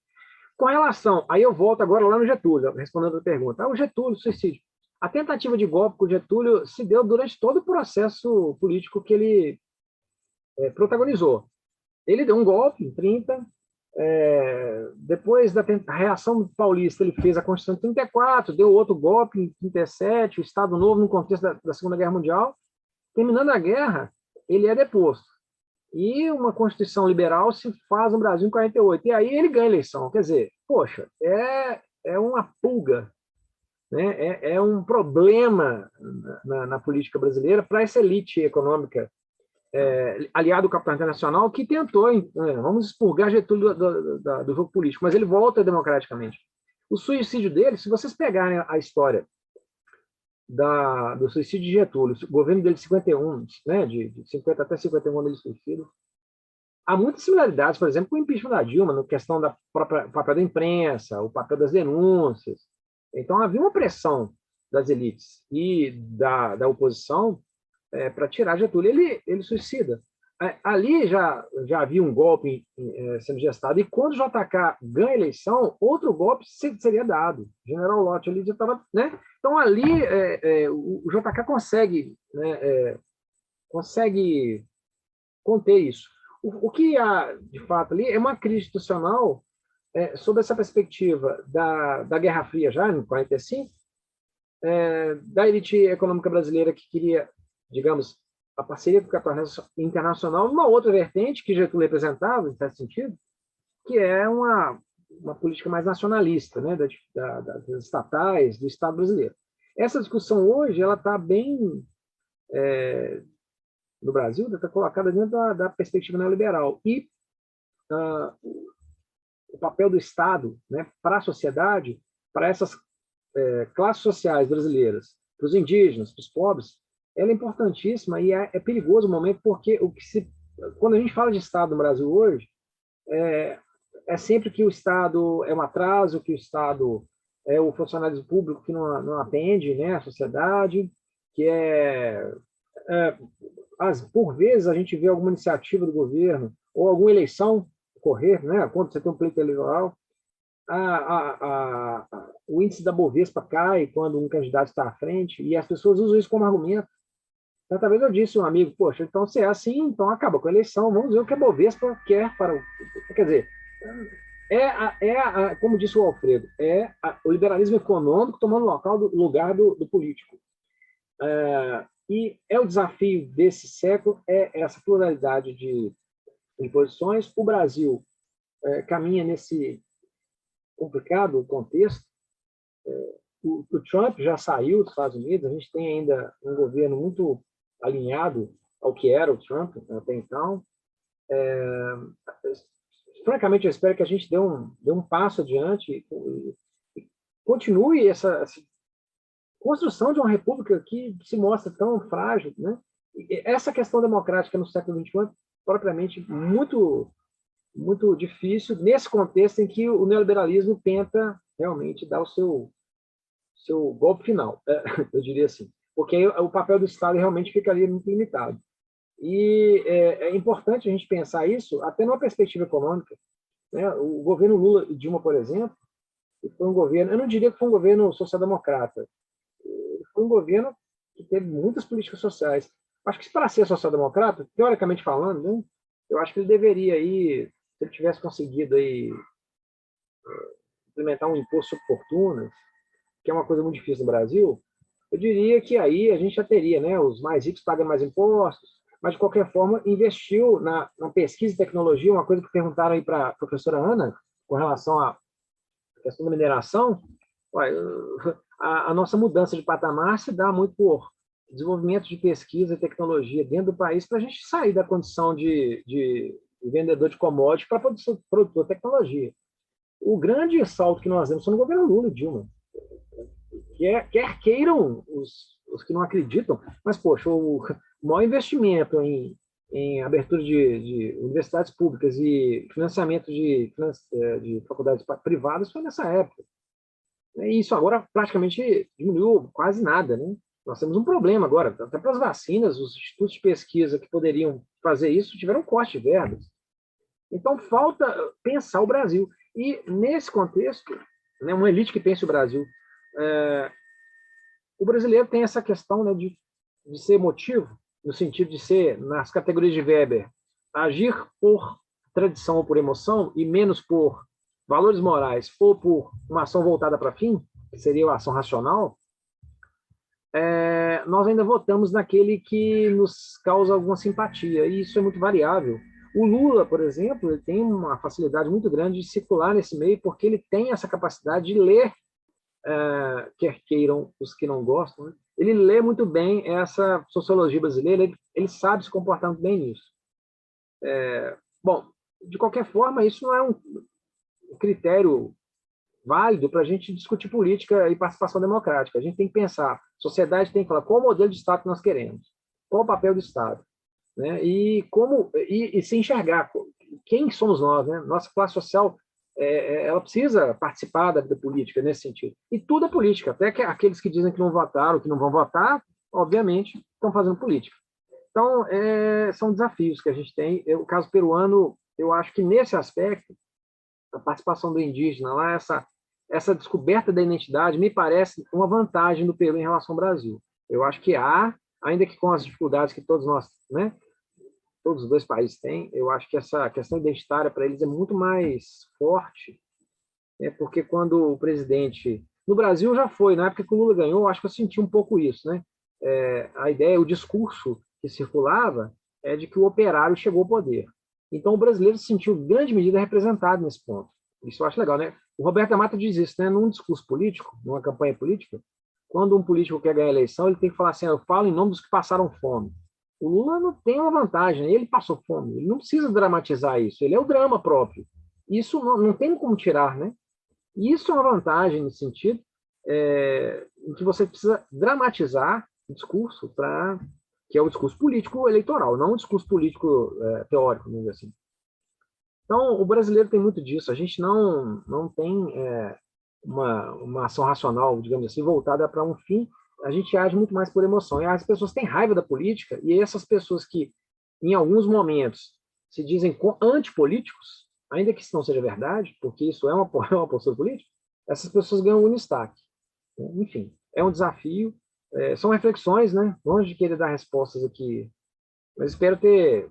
Com relação, aí eu volto agora lá no Getúlio, respondendo a pergunta. O Getúlio, suicídio. A tentativa de golpe com o Getúlio se deu durante todo o processo político que ele protagonizou. Ele deu um golpe em 30, depois da reação paulista, ele fez a Constituição de 34, deu outro golpe em 37, o Estado Novo no contexto da Segunda Guerra Mundial. Terminando a guerra, ele é deposto. E uma Constituição liberal se faz no Brasil em 48. E aí ele ganha a eleição. Quer dizer, poxa, é uma pulga, né? É um problema na política brasileira para essa elite econômica aliado ao capital internacional que tentou, vamos expurgar Getúlio do jogo político, mas ele volta democraticamente. O suicídio dele, se vocês pegarem a história do suicídio de Getúlio, o governo dele de 51, né, de 50 até 51, ele suicida, há muitas similaridades, por exemplo, com o impeachment da Dilma, na questão do papel da imprensa, o papel das denúncias. Então, havia uma pressão das elites e da oposição para tirar Getúlio. Ele suicida. Ali já havia um golpe sendo gestado, e quando o JK ganha a eleição, outro golpe seria dado. O general Lott ali já estava... Né? Então, ali, o JK consegue conter isso. O que há, de fato, ali é uma crise institucional sob essa perspectiva da Guerra Fria, já em 45, da elite econômica brasileira que queria, digamos, a parceria com o capital internacional, uma outra vertente que Getúlio representava, em certo sentido, que é uma política mais nacionalista, né, das estatais, do Estado brasileiro. Essa discussão hoje ela está bem, no Brasil, está colocada dentro da perspectiva neoliberal. E o papel do Estado, né, para a sociedade, para essas classes sociais brasileiras, para os indígenas, para os pobres, ela é importantíssima e é perigoso o momento, porque quando a gente fala de Estado no Brasil hoje, é sempre que o Estado é um atraso, que o Estado é o funcionário público que não atende, né, a sociedade, que por vezes a gente vê alguma iniciativa do governo ou alguma eleição ocorrer, né, quando você tem um pleito eleitoral, o índice da Bovespa cai quando um candidato está à frente, e as pessoas usam isso como argumento. Certa vez eu disse a um amigo, poxa, então se é assim, então acaba com a eleição, vamos ver o que a Bovespa quer para o... Quer dizer, como disse o Alfredo, o liberalismo econômico tomando lugar do político. E o desafio desse século essa pluralidade de posições. O Brasil caminha nesse complicado contexto. O Trump já saiu dos Estados Unidos, a gente tem ainda um governo muito alinhado ao que era o Trump até então. Francamente, eu espero que a gente dê um passo adiante e continue essa construção de uma república que se mostra tão frágil, né? E essa questão democrática no século XXI é propriamente muito, muito difícil nesse contexto em que o neoliberalismo tenta realmente dar o seu golpe final, eu diria assim, porque aí o papel do Estado realmente ficaria muito limitado. E é importante a gente pensar isso até numa perspectiva econômica, né? O governo Lula e Dilma, por exemplo, foi um governo, eu não diria que foi um governo social-democrata, foi um governo que teve muitas políticas sociais. Acho que para ser social-democrata, teoricamente falando, né, eu acho que ele deveria, se ele tivesse conseguido implementar um imposto sobre fortunas, que é uma coisa muito difícil no Brasil, eu diria que aí a gente já teria, né, os mais ricos pagam mais impostos, mas, de qualquer forma, investiu na pesquisa e tecnologia, uma coisa que perguntaram aí para a professora Ana, com relação à questão da mineração. A nossa mudança de patamar se dá muito por desenvolvimento de pesquisa e tecnologia dentro do país para a gente sair da condição de vendedor de commodities para produtor de tecnologia. O grande salto que nós demos foi no governo Lula e Dilma. Quer queiram os que não acreditam, mas, poxa, o maior investimento em abertura de universidades públicas e financiamento de faculdades privadas foi nessa época. E isso agora praticamente diminuiu quase nada, né? Nós temos um problema agora, até para as vacinas, os institutos de pesquisa que poderiam fazer isso tiveram corte de verbas. Então, falta pensar o Brasil. E, nesse contexto, né, uma elite que pensa o Brasil, o brasileiro tem essa questão, né, de ser emotivo, no sentido de ser, nas categorias de Weber, agir por tradição ou por emoção, e menos por valores morais ou por uma ação voltada para fim, que seria a ação racional. Nós ainda votamos naquele que nos causa alguma simpatia, e isso é muito variável. O Lula, por exemplo, ele tem uma facilidade muito grande de circular nesse meio, porque ele tem essa capacidade de ler, quer queiram os que não gostam, né? Ele lê muito bem essa sociologia brasileira, ele sabe se comportar muito bem nisso. Bom, de qualquer forma, isso não é um critério válido para a gente discutir política e participação democrática. A gente tem que pensar, a sociedade tem que falar qual o modelo de Estado que nós queremos, qual o papel do Estado, né? E se enxergar quem somos nós, né? Nossa classe social, ela precisa participar da vida política nesse sentido. E tudo é política, até que aqueles que dizem que não votaram, que não vão votar, obviamente, estão fazendo política. Então, são desafios que a gente tem. O caso peruano, eu acho que nesse aspecto, a participação do indígena lá, essa descoberta da identidade, me parece uma vantagem do Peru em relação ao Brasil. Eu acho que ainda que com as dificuldades que todos nós, né, todos os dois países têm, eu acho que essa questão identitária para eles é muito mais forte, né, porque quando o presidente... No Brasil já foi, na época que o Lula ganhou, eu acho que eu senti um pouco isso, né? A ideia, o discurso que circulava é de que o operário chegou ao poder. Então, o brasileiro se sentiu, em grande medida, representado nesse ponto. Isso eu acho legal, né? O Roberto Amata diz isso, né? Num discurso político, numa campanha política, quando um político quer ganhar a eleição, ele tem que falar assim, eu falo em nome dos que passaram fome. O Lula não tem uma vantagem, ele passou fome, ele não precisa dramatizar isso, ele é o drama próprio. Isso não tem como tirar, né? E isso é uma vantagem no sentido em que você precisa dramatizar o discurso que é o discurso político eleitoral, não o discurso político teórico, assim. Então, o brasileiro tem muito disso. A gente não tem uma ação racional, digamos assim, voltada para um fim. A gente age muito mais por emoção. E as pessoas têm raiva da política, e essas pessoas que, em alguns momentos, se dizem antipolíticos, ainda que isso não seja verdade, porque isso é uma, é uma postura política, essas pessoas ganham um destaque. Enfim, é um desafio, são reflexões, né? Longe de querer dar respostas aqui, mas espero ter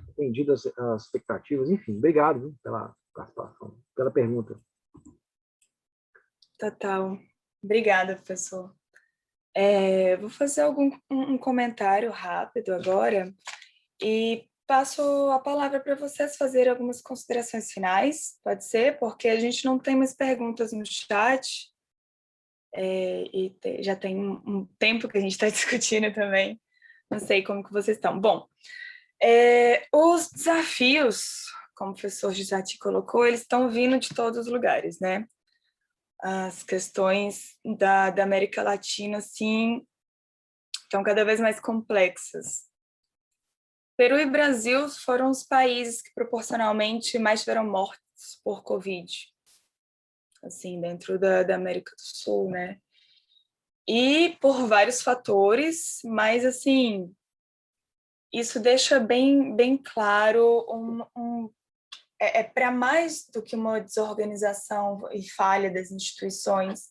atendido as expectativas. Enfim, obrigado, viu, pela participação, pela pergunta. Total. Obrigada, professor. Vou fazer um comentário rápido agora e passo a palavra para vocês fazerem algumas considerações finais, pode ser? Porque a gente não tem mais perguntas no chat, já tem um tempo que a gente está discutindo também. Não sei como que vocês estão. Bom, os desafios, como o professor Gisati colocou, eles estão vindo de todos os lugares, né? As questões da América Latina, sim, estão cada vez mais complexas. Peru e Brasil foram os países que proporcionalmente mais tiveram mortes por Covid, assim, dentro da América do Sul, né? E por vários fatores, mas, assim, isso deixa bem claro para mais do que uma desorganização e falha das instituições.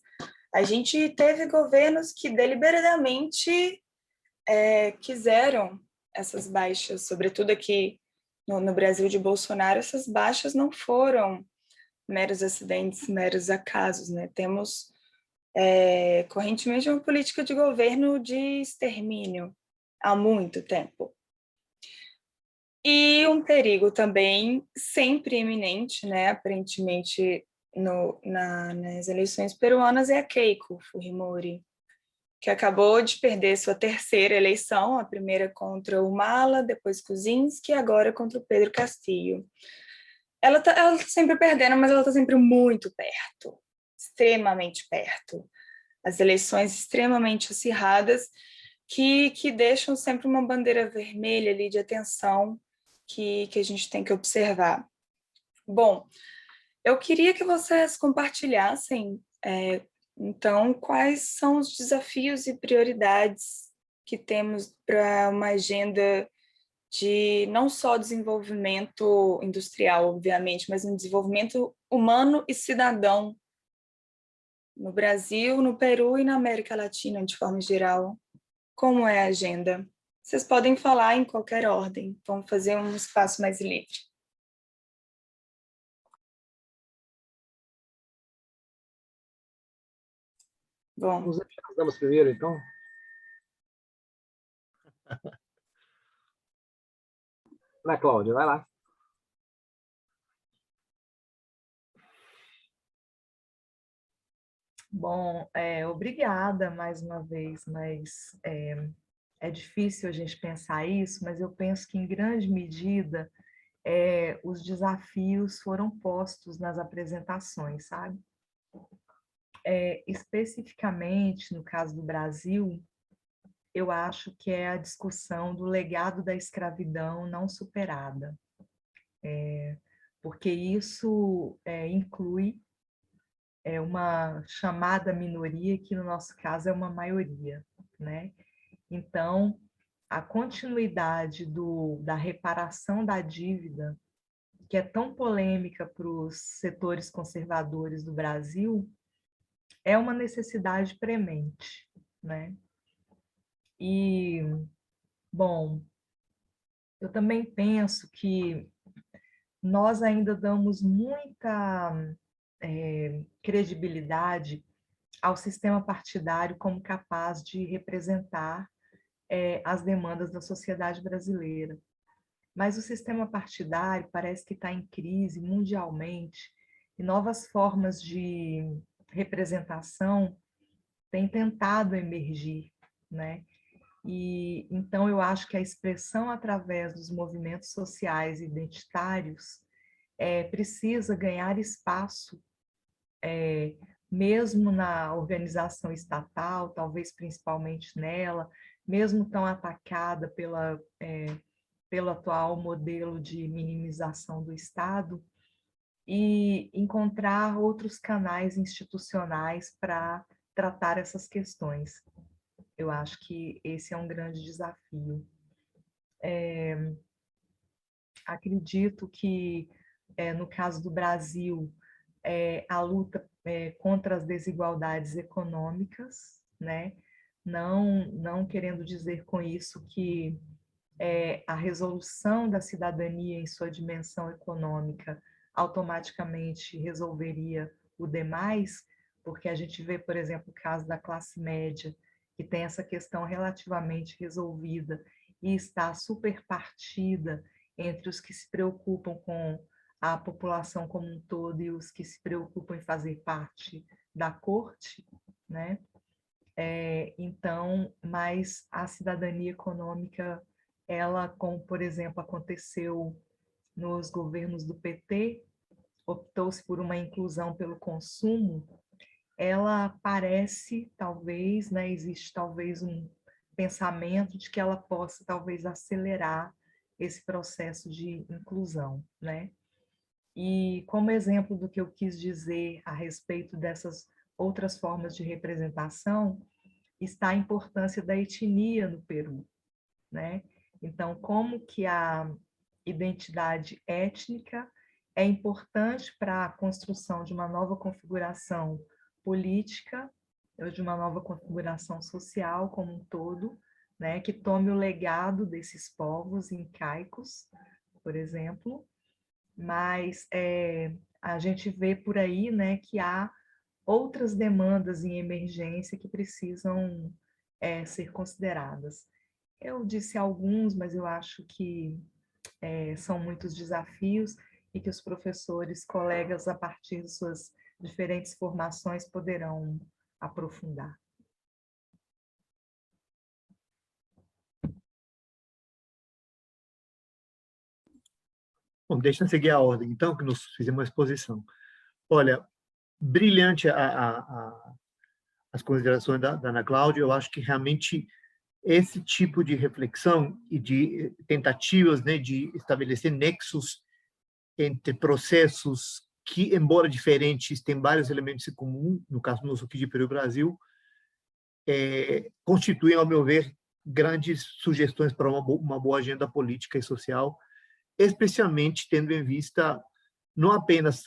A gente teve governos que deliberadamente quiseram essas baixas, sobretudo aqui no Brasil de Bolsonaro, essas baixas não foram meros acidentes, meros acasos, né? Temos correntemente uma política de governo de extermínio há muito tempo. E um perigo também sempre iminente, né? Aparentemente nas eleições peruanas é a Keiko Fujimori, que acabou de perder sua terceira eleição, a primeira contra o Mala, depois Kuczynski e agora contra o Pedro Castillo. Ela tá sempre perdendo, mas ela está sempre muito perto, extremamente perto. As eleições extremamente acirradas que deixam sempre uma bandeira vermelha ali de atenção que a gente tem que observar. Bom, eu queria que vocês compartilhassem então, quais são os desafios e prioridades que temos para uma agenda de não só desenvolvimento industrial, obviamente, mas um desenvolvimento humano e cidadão no Brasil, no Peru e na América Latina, de forma geral? Como é a agenda? Vocês podem falar em qualquer ordem. Vamos fazer um espaço mais livre. Bom, Vamos deixar as damas primeiro, então. Ana Cláudia, vai lá. Bom, obrigada mais uma vez, mas é difícil a gente pensar isso, mas eu penso que, em grande medida, os desafios foram postos nas apresentações, sabe? Especificamente, no caso do Brasil, eu acho que é a discussão do legado da escravidão não superada, porque isso inclui uma chamada minoria, que no nosso caso é uma maioria, né? Então, a continuidade da reparação da dívida, que é tão polêmica para os setores conservadores do Brasil, é uma necessidade premente, né? E, bom, eu também penso que nós ainda damos muita credibilidade ao sistema partidário como capaz de representar as demandas da sociedade brasileira. Mas o sistema partidário parece que está em crise mundialmente e novas formas de representação têm tentado emergir, né? E então eu acho que a expressão através dos movimentos sociais identitários precisa ganhar espaço, mesmo na organização estatal, talvez principalmente nela, mesmo tão atacada pelo atual modelo de minimização do Estado e encontrar outros canais institucionais para tratar essas questões. Eu acho que esse é um grande desafio. Acredito que, no caso do Brasil, a luta contra as desigualdades econômicas, né? Não querendo dizer com isso que a resolução da cidadania em sua dimensão econômica automaticamente resolveria o demais, porque a gente vê, por exemplo, o caso da classe média, que tem essa questão relativamente resolvida e está superpartida entre os que se preocupam com a população como um todo e os que se preocupam em fazer parte da corte, né? Então, mas a cidadania econômica, ela, como por exemplo aconteceu nos governos do PT, optou-se por uma inclusão pelo consumo, ela parece, talvez, né, existe talvez um pensamento de que ela possa talvez acelerar esse processo de inclusão, né? E como exemplo do que eu quis dizer a respeito dessas outras formas de representação, está a importância da etnia no Peru, né? Então, como que a identidade étnica é importante para a construção de uma nova configuração política, ou de uma nova configuração social como um todo, né, que tome o legado desses povos incaicos, por exemplo, mas a gente vê por aí, né, que há outras demandas em emergência que precisam ser consideradas. Eu disse alguns, mas eu acho que são muitos desafios e que os professores, colegas, a partir de suas diferentes formações, poderão aprofundar. Bom, deixa eu seguir a ordem, então, que nós fizemos uma exposição. Olha, brilhante as considerações da Ana Cláudia. Eu acho que realmente esse tipo de reflexão e de tentativas, né, de estabelecer nexos entre processos que, embora diferentes, têm vários elementos em comum, no caso nosso aqui de Peru e Brasil, constituem, ao meu ver, grandes sugestões para uma boa agenda política e social, especialmente tendo em vista não apenas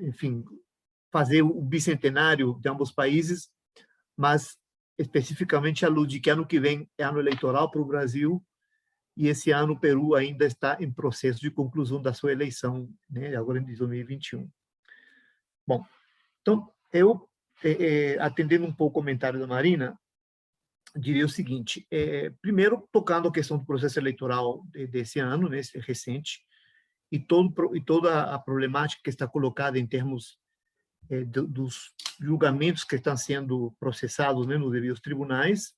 enfim, fazer o bicentenário de ambos os países, mas especificamente à luz de que ano que vem é ano eleitoral para o Brasil e esse ano o Peru ainda está em processo de conclusão da sua eleição, né, agora em 2021. Bom, então, eu, atendendo um pouco o comentário da Marina, diria o seguinte: primeiro, tocando a questão do processo eleitoral desse ano, né, recente, e toda a problemática que está colocada em termos dos julgamentos que estão sendo processados, né, nos devidos tribunais,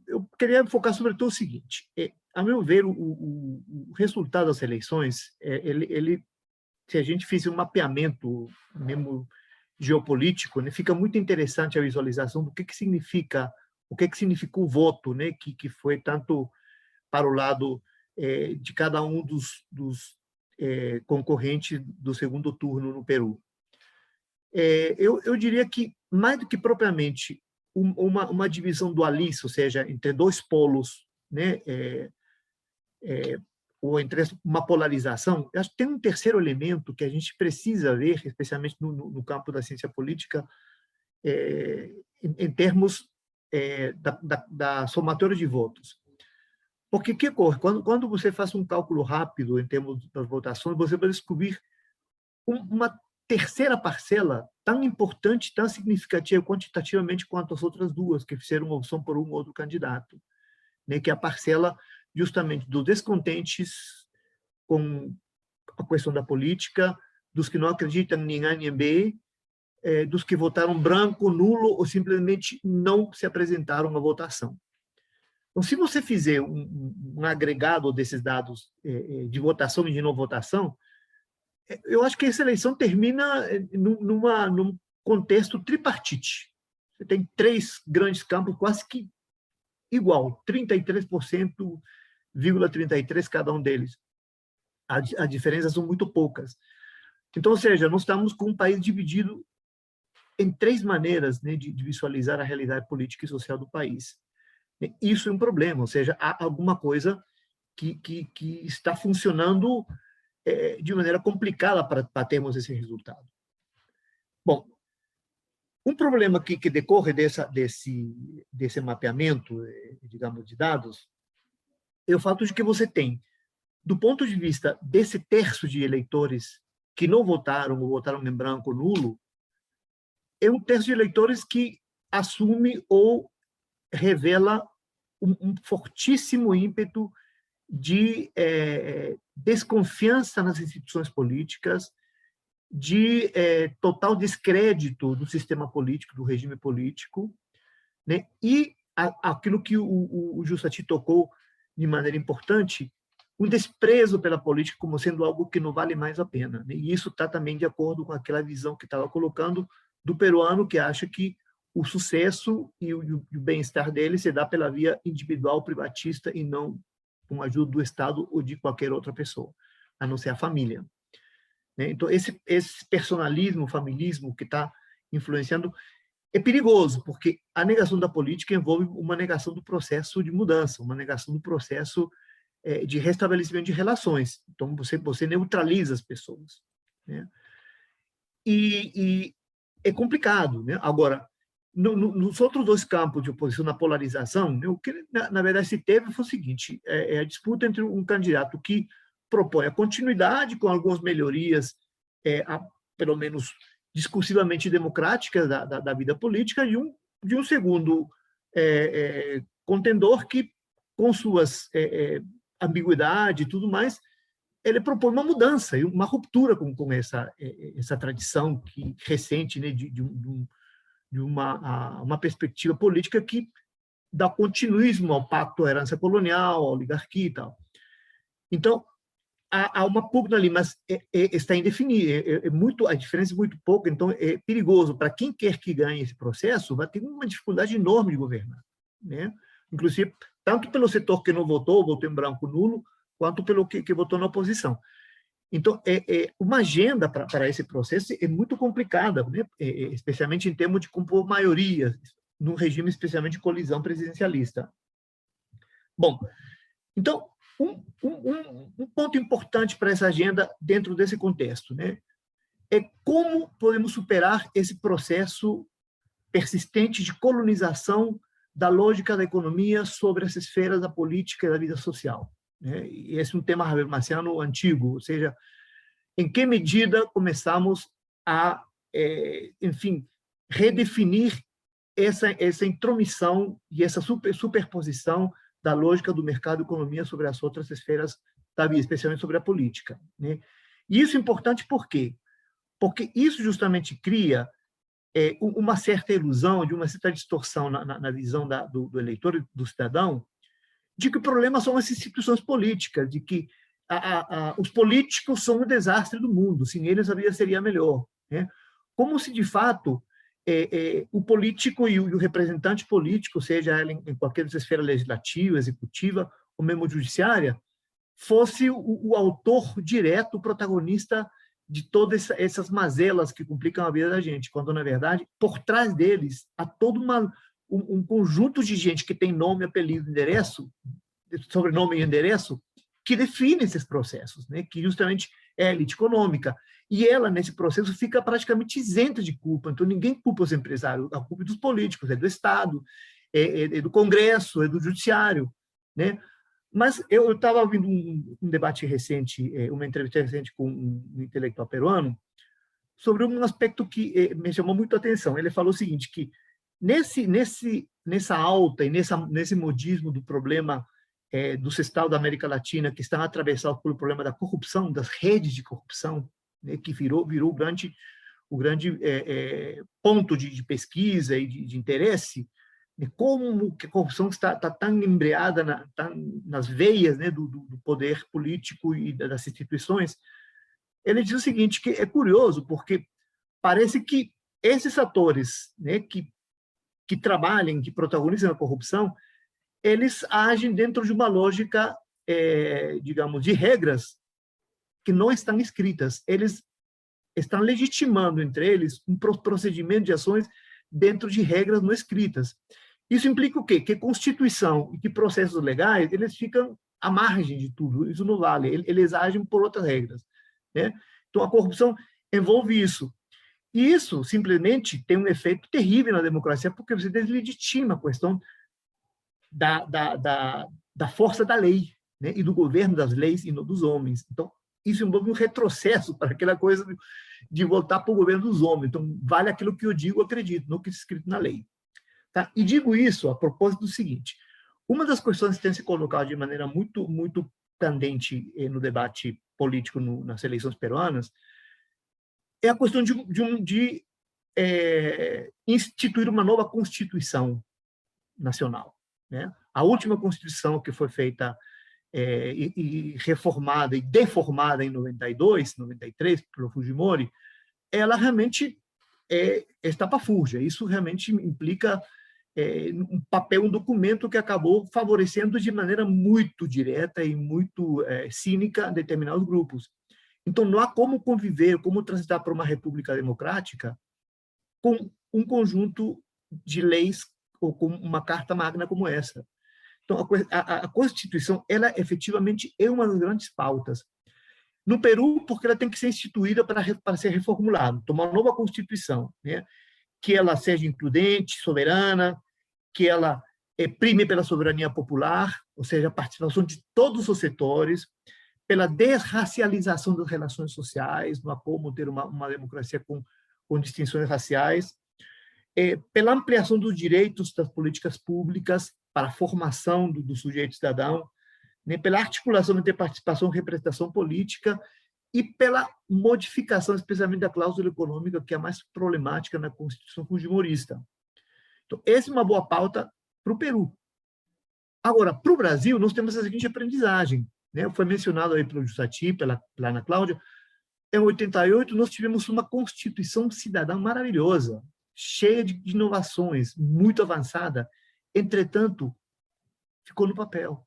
eu queria focar sobretudo o seguinte: a meu ver, o resultado das eleições, se a gente fizer um mapeamento mesmo geopolítico, né, fica muito interessante a visualização do que significa, o que significou o voto, né, que foi tanto para o lado de cada um dos concorrentes do segundo turno no Peru. Eu diria que, mais do que propriamente uma divisão dualista, ou seja, entre dois polos, né, ou entre uma polarização, eu acho que tem um terceiro elemento que a gente precisa ver, especialmente no campo da ciência política, em termos da somatória de votos. Porque o que ocorre? Quando você faz um cálculo rápido em termos das votações, você vai descobrir uma terceira parcela tão importante, tão significativa quantitativamente quanto as outras duas, que fizeram opção por um ou outro candidato, né? Que é a parcela justamente dos descontentes com a questão da política, dos que não acreditam em A nem B, dos que votaram branco, nulo ou simplesmente não se apresentaram à votação. Então, se você fizer um agregado desses dados de votação e de não votação, eu acho que essa eleição termina num contexto tripartite. Você tem três grandes campos quase que igual, 33,33% cada um deles. As diferenças são muito poucas. Então, ou seja, nós estamos com um país dividido em 3 maneiras, né, de visualizar a realidade política e social do país. Isso é um problema, ou seja, há alguma coisa que está funcionando de maneira complicada para termos esse resultado. Bom, um problema que decorre desse mapeamento, digamos, de dados, é o fato de que você tem, do ponto de vista desse terço de eleitores que não votaram ou votaram em branco ou nulo, é um terço de eleitores que assume ou revela um fortíssimo ímpeto de desconfiança nas instituições políticas, de total descrédito do sistema político, do regime político, né? E aquilo que o Justati tocou de maneira importante, um desprezo pela política como sendo algo que não vale mais a pena, né? E isso está também de acordo com aquela visão que estava colocando do peruano, que acha que o sucesso e o bem-estar dele se dá pela via individual, privatista, e não com a ajuda do Estado ou de qualquer outra pessoa, a não ser a família. Então, esse personalismo, familismo que está influenciando é perigoso, porque a negação da política envolve uma negação do processo de mudança, uma negação do processo de restabelecimento de relações. Então, você neutraliza as pessoas, né? E é complicado, né? Agora, nos outros 2 campos de oposição, na polarização, o que, na verdade, se teve foi o seguinte, a disputa entre um candidato que propõe a continuidade com algumas melhorias, pelo menos discursivamente democráticas da vida política, de um segundo contendor que, com suas ambiguidades e tudo mais, ele propõe uma mudança e uma ruptura com essa tradição recente, né, de uma perspectiva política que dá continuismo ao pacto à herança colonial, à oligarquia e tal. Então, há uma pugna ali, mas está indefinido, a diferença é muito pouco, então é perigoso. Para quem quer que ganhe esse processo, vai ter uma dificuldade enorme de governar, né? Inclusive, tanto pelo setor que não votou em branco nulo, quanto pelo que votou na oposição. Então, uma agenda para esse processo é muito complicada, né? Especialmente em termos de compor maioria, num regime especialmente de colisão presidencialista. Bom, então, um ponto importante para essa agenda dentro desse contexto, né, é como podemos superar esse processo persistente de colonização da lógica da economia sobre as esferas da política e da vida social, né? E esse é um tema habermasiano antigo, ou seja, em que medida começamos a, enfim, redefinir essa intromissão e essa superposição da lógica do mercado e economia sobre as outras esferas da vida, especialmente sobre a política, né? E isso é importante por quê? Porque isso justamente cria uma certa ilusão, de uma certa distorção na visão do eleitor e do cidadão, de que o problema são as instituições políticas, de que os políticos são o desastre do mundo, sem eles a vida seria melhor, né? Como se, de fato, o político e o representante político, seja ele em qualquer esfera legislativa, executiva ou mesmo judiciária, fosse o autor direto, o protagonista de todas essas mazelas que complicam a vida da gente, quando, na verdade, por trás deles, há todo um conjunto de gente que tem nome, apelido, endereço, sobrenome e endereço, que define esses processos, né? Que justamente é a elite econômica. E ela, nesse processo, fica praticamente isenta de culpa. Então, ninguém culpa os empresários, a culpa é dos políticos, é do Estado, é do Congresso, é do Judiciário, né? Mas eu estava ouvindo um debate recente, uma entrevista recente com um intelectual peruano, sobre um aspecto que me chamou muito a atenção. Ele falou o seguinte, que nessa alta e nesse modismo do problema dos estados da América Latina, que estão atravessados pelo problema da corrupção, das redes de corrupção, né, que virou o grande ponto de pesquisa e de interesse, né, como que a corrupção está tão embreada nas veias, né, do poder político e das instituições. Ele diz o seguinte, que é curioso, porque parece que esses atores, né, que trabalham, que protagonizam a corrupção, eles agem dentro de uma lógica, digamos, de regras que não estão escritas. Eles estão legitimando entre eles um procedimento de ações dentro de regras não escritas. Isso implica o quê? Que Constituição e que processos legais, eles ficam à margem de tudo, isso não vale, eles agem por outras regras, né? Então, a corrupção envolve isso. E isso, simplesmente, tem um efeito terrível na democracia, porque você deslegitima a questão da força da lei, né? E do governo das leis e não dos homens. Então, isso envolve um retrocesso para aquela coisa de voltar para o governo dos homens. Então, vale aquilo que eu digo, acredito, não o que está escrito na lei. Tá? E digo isso a propósito do seguinte: uma das questões que tem se colocado de maneira muito candente no debate político nas eleições peruanas é a questão de instituir uma nova Constituição nacional, né? A última Constituição que foi feita e reformada e deformada em 92, 93, pelo Fujimori, ela realmente é estapafúrdia. Isso realmente implica um papel, um documento que acabou favorecendo de maneira muito direta e muito cínica determinados grupos. Então, não há como conviver, como transitar para uma república democrática com um conjunto de leis ou com uma carta magna como essa. Então, a Constituição, ela efetivamente é uma das grandes pautas. No Peru, porque ela tem que ser instituída para ser reformulada, tomar uma nova Constituição, né? Que ela seja includente, soberana, que ela prime pela soberania popular, ou seja, a participação de todos os setores, pela desracialização das relações sociais, não há como ter uma democracia com distinções raciais, pela ampliação dos direitos das políticas públicas para a formação do sujeito cidadão, né, pela articulação entre participação e representação política e pela modificação, especialmente da cláusula econômica, que é a mais problemática na Constituição fujimorista. Então, essa é uma boa pauta para o Peru. Agora, para o Brasil, nós temos a seguinte aprendizagem, né? Foi mencionado aí pelo Justati, pela Ana Cláudia. Em 88, nós tivemos uma Constituição cidadã maravilhosa, cheia de inovações, muito avançada. Entretanto, ficou no papel.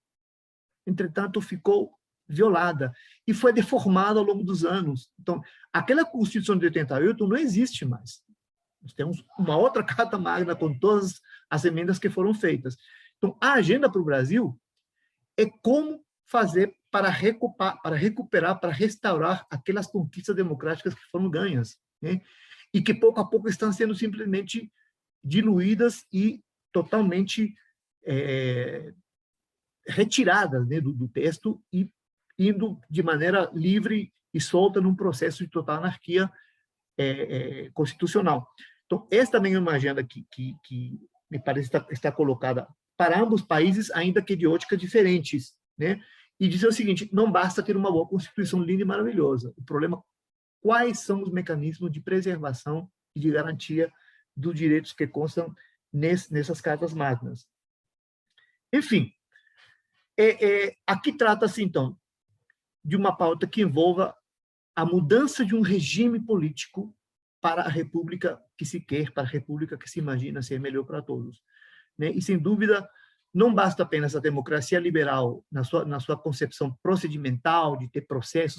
Entretanto, ficou violada e foi deformada ao longo dos anos. Então, aquela Constituição de 88 não existe mais. Nós temos uma outra Carta Magna com todas as emendas que foram feitas. Então, a agenda para o Brasil é como fazer para recuperar, para restaurar aquelas conquistas democráticas que foram ganhas, né? E que, pouco a pouco, estão sendo simplesmente diluídas e totalmente retiradas, né, do texto e indo de maneira livre e solta num processo de total anarquia constitucional. Então, essa também é uma agenda que me parece está colocada para ambos os países, ainda que de óticas diferentes, né? E dizer o seguinte: não basta ter uma boa Constituição linda e maravilhosa. O problema, quais são os mecanismos de preservação e de garantia dos direitos que constam nessas cartas magnas? Enfim, aqui trata-se, então, de uma pauta que envolva a mudança de um regime político para a república que se quer, para a república que se imagina ser melhor para todos, né? E, sem dúvida, não basta apenas a democracia liberal na sua concepção procedimental, de ter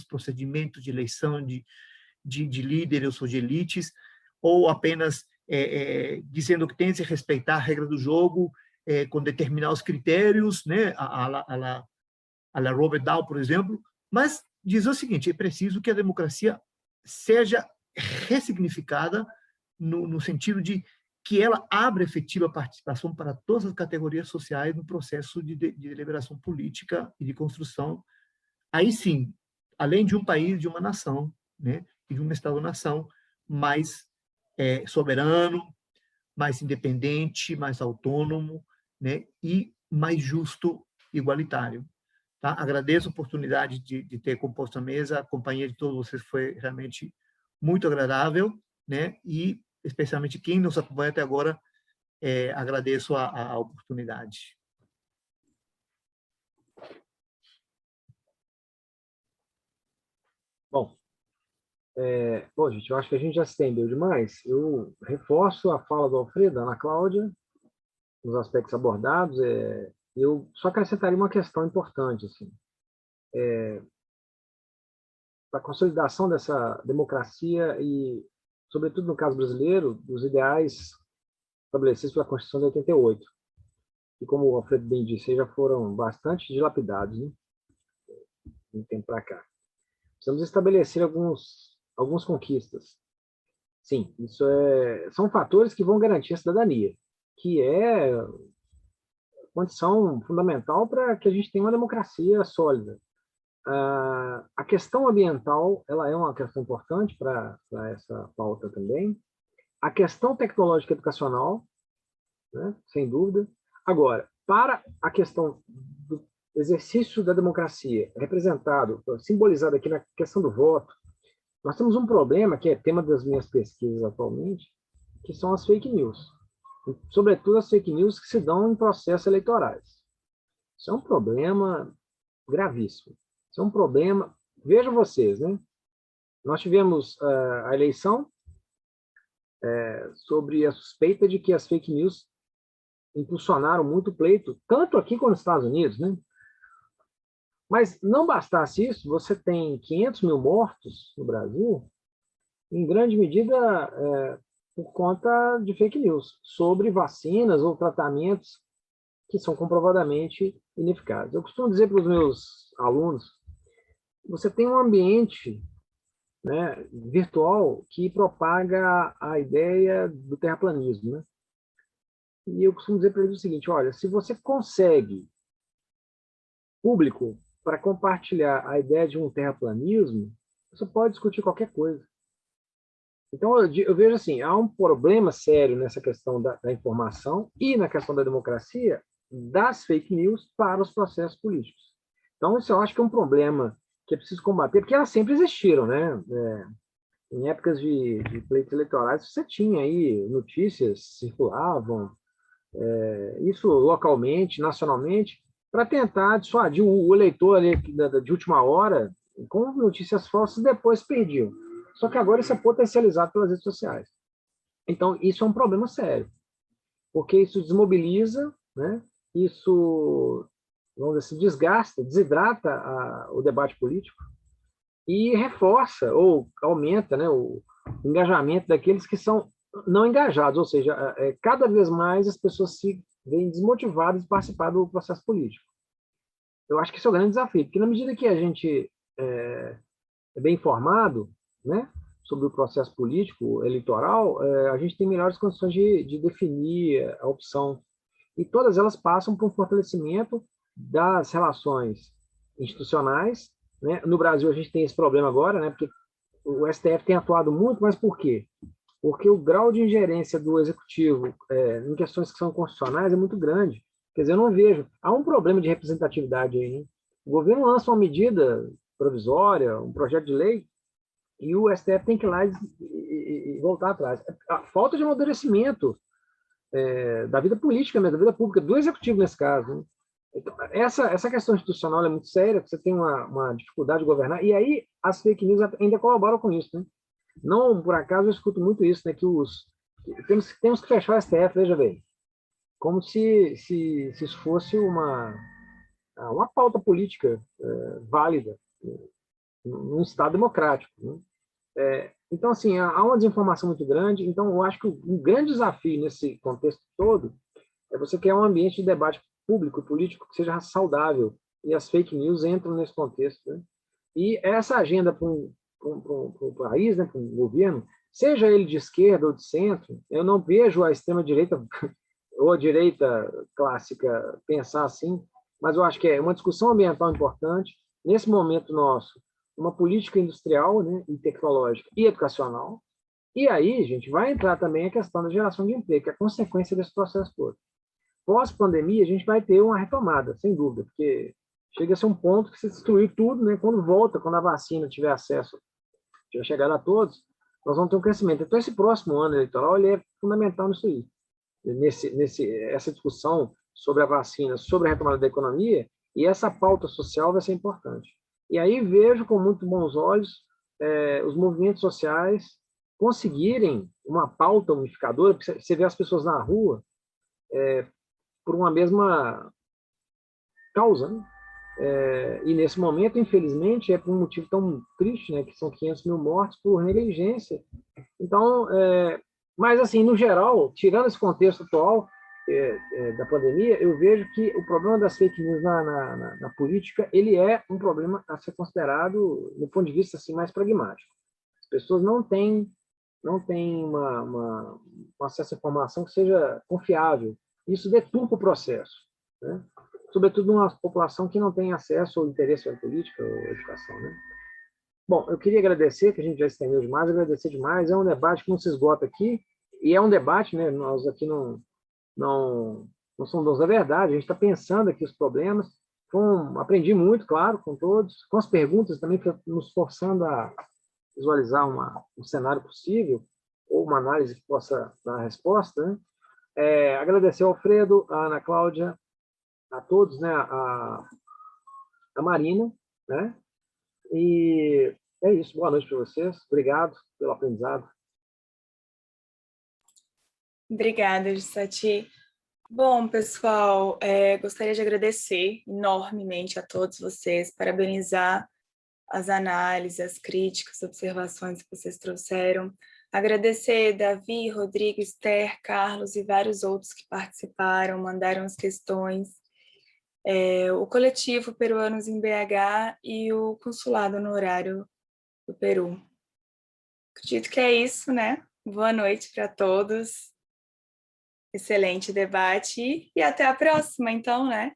procedimentos de eleição de líderes ou de elites, ou apenas dizendo que tem que se respeitar a regra do jogo com determinados critérios, né? a la Robert Dahl, por exemplo, mas diz o seguinte: é preciso que a democracia seja ressignificada no sentido de que ela abra efetiva participação para todas as categorias sociais no processo de deliberação política e de construção. Aí sim, além de um país, de uma nação, né, e de um Estado-nação mais soberano, mais independente, mais autônomo, né, e mais justo, igualitário. Tá? Agradeço a oportunidade de ter composto a mesa, a companhia de todos vocês foi realmente muito agradável, né? E especialmente quem nos acompanha até agora, agradeço a oportunidade. Bom, gente, eu acho que a gente já se estendeu demais. Eu reforço a fala do Alfredo, da Ana Cláudia, nos aspectos abordados. Eu só acrescentaria uma questão importante, assim, para a consolidação dessa democracia e, sobretudo no caso brasileiro, dos ideais estabelecidos pela Constituição de 88, que, como o Alfredo bem disse, já foram bastante dilapidados, né, um tempo para cá. Precisamos estabelecer algumas conquistas. Sim, são fatores que vão garantir a cidadania, que é condição fundamental para que a gente tenha uma democracia sólida. A questão ambiental, ela é uma questão importante para essa pauta também. A questão tecnológica educacional, né, sem dúvida. Agora, para a questão do exercício da democracia, representado, simbolizado aqui na questão do voto, nós temos um problema, que é tema das minhas pesquisas atualmente, que são as fake news. Sobretudo as fake news que se dão em processos eleitorais. Isso é um problema gravíssimo. Isso é um problema... Vejam vocês, né? Nós tivemos a eleição sobre a suspeita de que as fake news impulsionaram muito o pleito, tanto aqui como nos Estados Unidos, né? Mas não bastasse isso, você tem 500 mil mortos no Brasil, em grande medida por conta de fake news, sobre vacinas ou tratamentos que são comprovadamente ineficazes. Eu costumo dizer para os meus alunos, você tem um ambiente, né, virtual que propaga a ideia do terraplanismo, né? E eu costumo dizer para eles o seguinte, olha, se você consegue público para compartilhar a ideia de um terraplanismo, você pode discutir qualquer coisa. Então, eu vejo assim, há um problema sério nessa questão da informação e na questão da democracia das fake news para os processos políticos. Então, isso eu acho que é um problema que é preciso combater, porque elas sempre existiram, né? Em épocas de pleitos eleitorais, você tinha aí notícias, circulavam, isso localmente, nacionalmente, para tentar dissuadir o eleitor ali de última hora com notícias falsas e depois perdiam. Só que agora isso é potencializado pelas redes sociais. Então, isso é um problema sério, porque isso desmobiliza, né? Isso, vamos dizer assim, desgasta, desidrata o debate político e reforça ou aumenta, né, o engajamento daqueles que são não engajados, ou seja, cada vez mais as pessoas se veem desmotivadas de participar do processo político. Eu acho que isso é o grande desafio, porque na medida que a gente é bem informado, né, sobre o processo político, eleitoral, a gente tem melhores condições de definir a opção. E todas elas passam por um fortalecimento das relações institucionais, né? No Brasil, a gente tem esse problema agora, né, porque o STF tem atuado muito, mas por quê? Porque o grau de ingerência do executivo em questões que são constitucionais é muito grande. Quer dizer, eu não vejo... Há um problema de representatividade aí, né? O governo lança uma medida provisória, um projeto de lei, e o STF tem que ir lá e voltar atrás. A falta de amadurecimento da vida política mesmo, da vida pública, do executivo nesse caso, né? Então, essa questão institucional é muito séria, você tem uma dificuldade de governar, e aí as fake news ainda colaboram com isso, né? Não por acaso eu escuto muito isso, né, que temos que fechar o STF, veja bem, como se isso fosse uma pauta política válida num Estado democrático, né? Então, assim, há uma desinformação muito grande. Então, eu acho que um grande desafio nesse contexto todo é você criar um ambiente de debate público e político que seja saudável, e as fake news entram nesse contexto, né? E essa agenda para o país, né, para o governo, seja ele de esquerda ou de centro, eu não vejo a extrema-direita ou a direita clássica pensar assim, mas eu acho que é uma discussão ambiental importante, nesse momento nosso, uma política industrial, né, e tecnológica e educacional, e aí, gente, vai entrar também a questão da geração de emprego, que é a consequência desse processo todo. Pós-pandemia, a gente vai ter uma retomada, sem dúvida, porque chega a ser um ponto que se destruir tudo, né, quando volta, quando a vacina tiver acesso, tiver chegado a todos, nós vamos ter um crescimento. Então, esse próximo ano eleitoral ele é fundamental nisso aí. Essa discussão sobre a vacina, sobre a retomada da economia, e essa pauta social vai ser importante. E aí vejo com muito bons olhos os movimentos sociais conseguirem uma pauta unificadora, porque você vê as pessoas na rua por uma mesma causa, né? E nesse momento, infelizmente, é por um motivo tão triste, né, que são 500 mil mortes por negligência. Então, mas assim, no geral, tirando esse contexto atual da pandemia, eu vejo que o problema das fake news na política, ele é um problema a ser considerado do ponto de vista assim, mais pragmático. As pessoas não têm um acesso à informação que seja confiável. Isso deturpa o processo, né? Sobretudo numa população que não tem acesso ou interesse à política ou à educação, né? Bom, eu queria agradecer, que a gente já estendeu demais, agradecer demais. É um debate que não se esgota aqui, e é um debate, né? Nós aqui não somos donos da verdade, a gente está pensando aqui os problemas. Aprendi muito, claro, com todos, com as perguntas também, nos forçando a visualizar um cenário possível, ou uma análise que possa dar a resposta, né? Agradecer ao Alfredo, a Ana Cláudia, a todos, né? A Marina, né? E é isso. Boa noite para vocês. Obrigado pelo aprendizado. Obrigada, Jussati. Bom, pessoal, gostaria de agradecer enormemente a todos vocês, parabenizar as análises, as críticas, observações que vocês trouxeram. Agradecer Davi, Rodrigo, Esther, Carlos e vários outros que participaram, mandaram as questões. O Coletivo Peruanos em BH e o Consulado Honorário do Peru. Acredito que é isso, né? Boa noite para todos. Excelente debate e até a próxima, então, né?